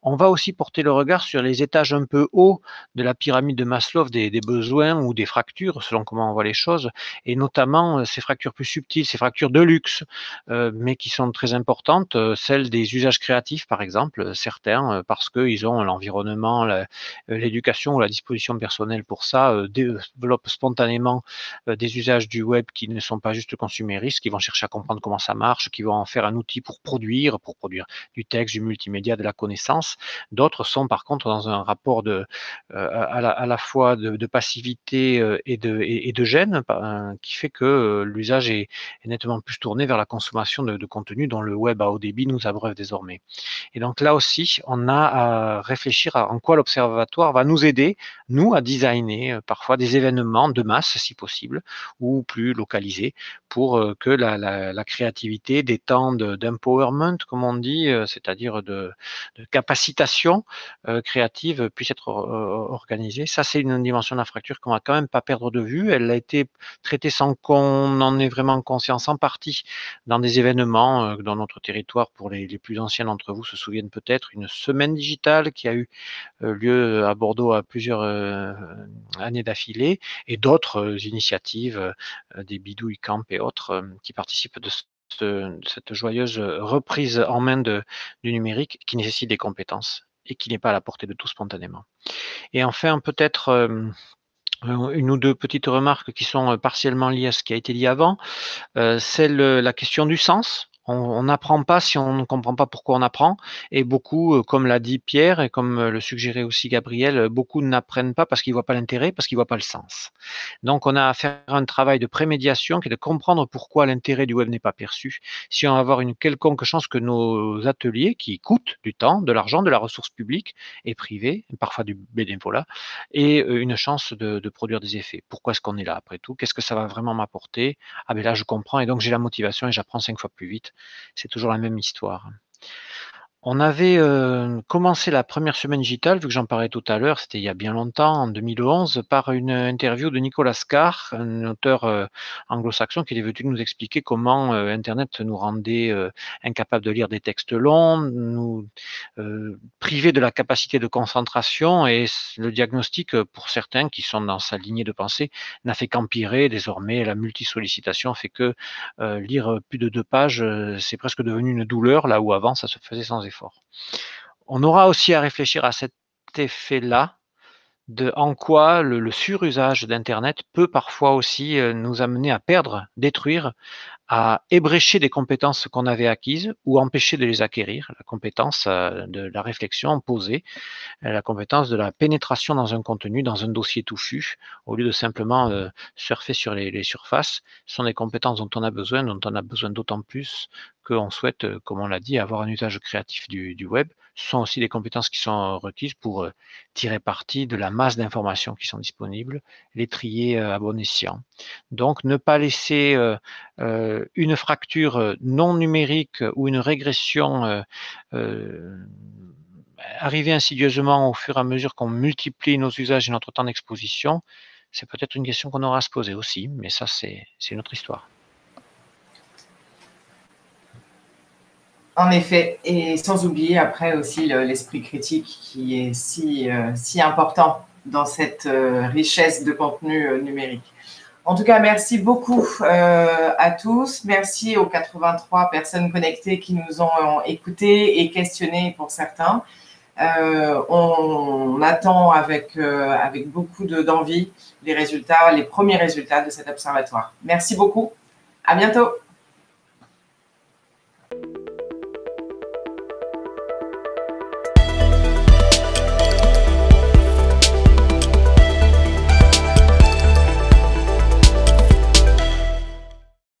On va aussi porter le regard sur les étages un peu hauts de la pyramide de Maslow des besoins ou des fractures, selon comment on voit les choses, et notamment ces fractures plus subtiles, ces fractures de luxe, mais qui sont très importantes, celles des usages créatifs, par exemple, certains, parce qu'ils ont l'environnement, l'éducation ou la disposition personnelle pour ça, développent spontanément des usages du web qui ne sont pas juste consuméristes, qui vont chercher à comprendre comment ça marche, qui vont en faire un outil pour produire du texte, du multimédia, de la connaissance. D'autres sont par contre dans un rapport à la fois de passivité et de gêne qui fait que l'usage est nettement plus tourné vers la consommation de contenu dont le web à haut débit nous abreuve désormais. Et donc là aussi, on a à réfléchir à en quoi l'Observatoire va nous aider, nous, à designer parfois des événements de masse, si possible, ou plus localisés, pour que la créativité, des temps d'empowerment, comme on dit, c'est-à-dire de capacitation créative, puisse être organisée. Ça, c'est une dimension de la fracture qu'on va quand même pas perdre de vue. Elle a été traitée sans qu'on en ait vraiment conscience, en partie dans des événements dans notre territoire. Pour les plus anciens d'entre vous se souviennent peut-être une semaine digitale qui a eu lieu à Bordeaux à plusieurs années d'affilée, et d'autres initiatives, des bidouilles camp et autres, qui participent de cette joyeuse reprise en main du numérique qui nécessite des compétences et qui n'est pas à la portée de tout spontanément. Et enfin, peut-être une ou deux petites remarques qui sont partiellement liées à ce qui a été dit avant. C'est la question du sens. On n'apprend pas si on ne comprend pas pourquoi on apprend. Et beaucoup, comme l'a dit Pierre et comme le suggérait aussi Gabriel, beaucoup n'apprennent pas parce qu'ils ne voient pas l'intérêt, parce qu'ils ne voient pas le sens. Donc, on a à faire un travail de prémédiation qui est de comprendre pourquoi l'intérêt du web n'est pas perçu. Si on va avoir une quelconque chance que nos ateliers, qui coûtent du temps, de l'argent, de la ressource publique et privée, parfois du bénévolat, aient une chance de produire des effets. Pourquoi est-ce qu'on est là après tout? Qu'est-ce que ça va vraiment m'apporter? Ah ben là, je comprends et donc j'ai la motivation et j'apprends 5 fois plus vite. C'est toujours la même histoire. On avait commencé la première semaine digitale, vu que j'en parlais tout à l'heure, c'était il y a bien longtemps, en 2011, par une interview de Nicolas Carr, un auteur anglo-saxon qui est venu nous expliquer comment Internet nous rendait incapables de lire des textes longs, nous privait de la capacité de concentration, et le diagnostic, pour certains qui sont dans sa lignée de pensée, n'a fait qu'empirer. Désormais, la multisollicitation fait que lire plus de 2 pages, c'est presque devenu une douleur, là où avant ça se faisait sans effort. On aura aussi à réfléchir à cet effet-là, en quoi le surusage d'internet peut parfois aussi nous amener à perdre, détruire, à ébrécher des compétences qu'on avait acquises ou empêcher de les acquérir. La compétence de la réflexion posée, la compétence de la pénétration dans un contenu, dans un dossier touffu, au lieu de simplement surfer sur les surfaces. Ce sont des compétences dont on a besoin d'autant plus qu'on souhaite, comme on l'a dit, avoir un usage créatif du web. Ce sont aussi des compétences qui sont requises pour tirer parti de la masse d'informations qui sont disponibles, les trier à bon escient. Donc, ne pas laisser une fracture non numérique ou une régression arriver insidieusement au fur et à mesure qu'on multiplie nos usages et notre temps d'exposition, c'est peut-être une question qu'on aura à se poser aussi, mais ça, c'est une autre histoire. En effet, et sans oublier après aussi l'esprit critique qui est si important dans cette richesse de contenu numérique. En tout cas, merci beaucoup à tous. Merci aux 83 personnes connectées qui nous ont écoutés et questionnés pour certains. On attend avec beaucoup d'envie les premiers résultats de cet observatoire. Merci beaucoup. À bientôt.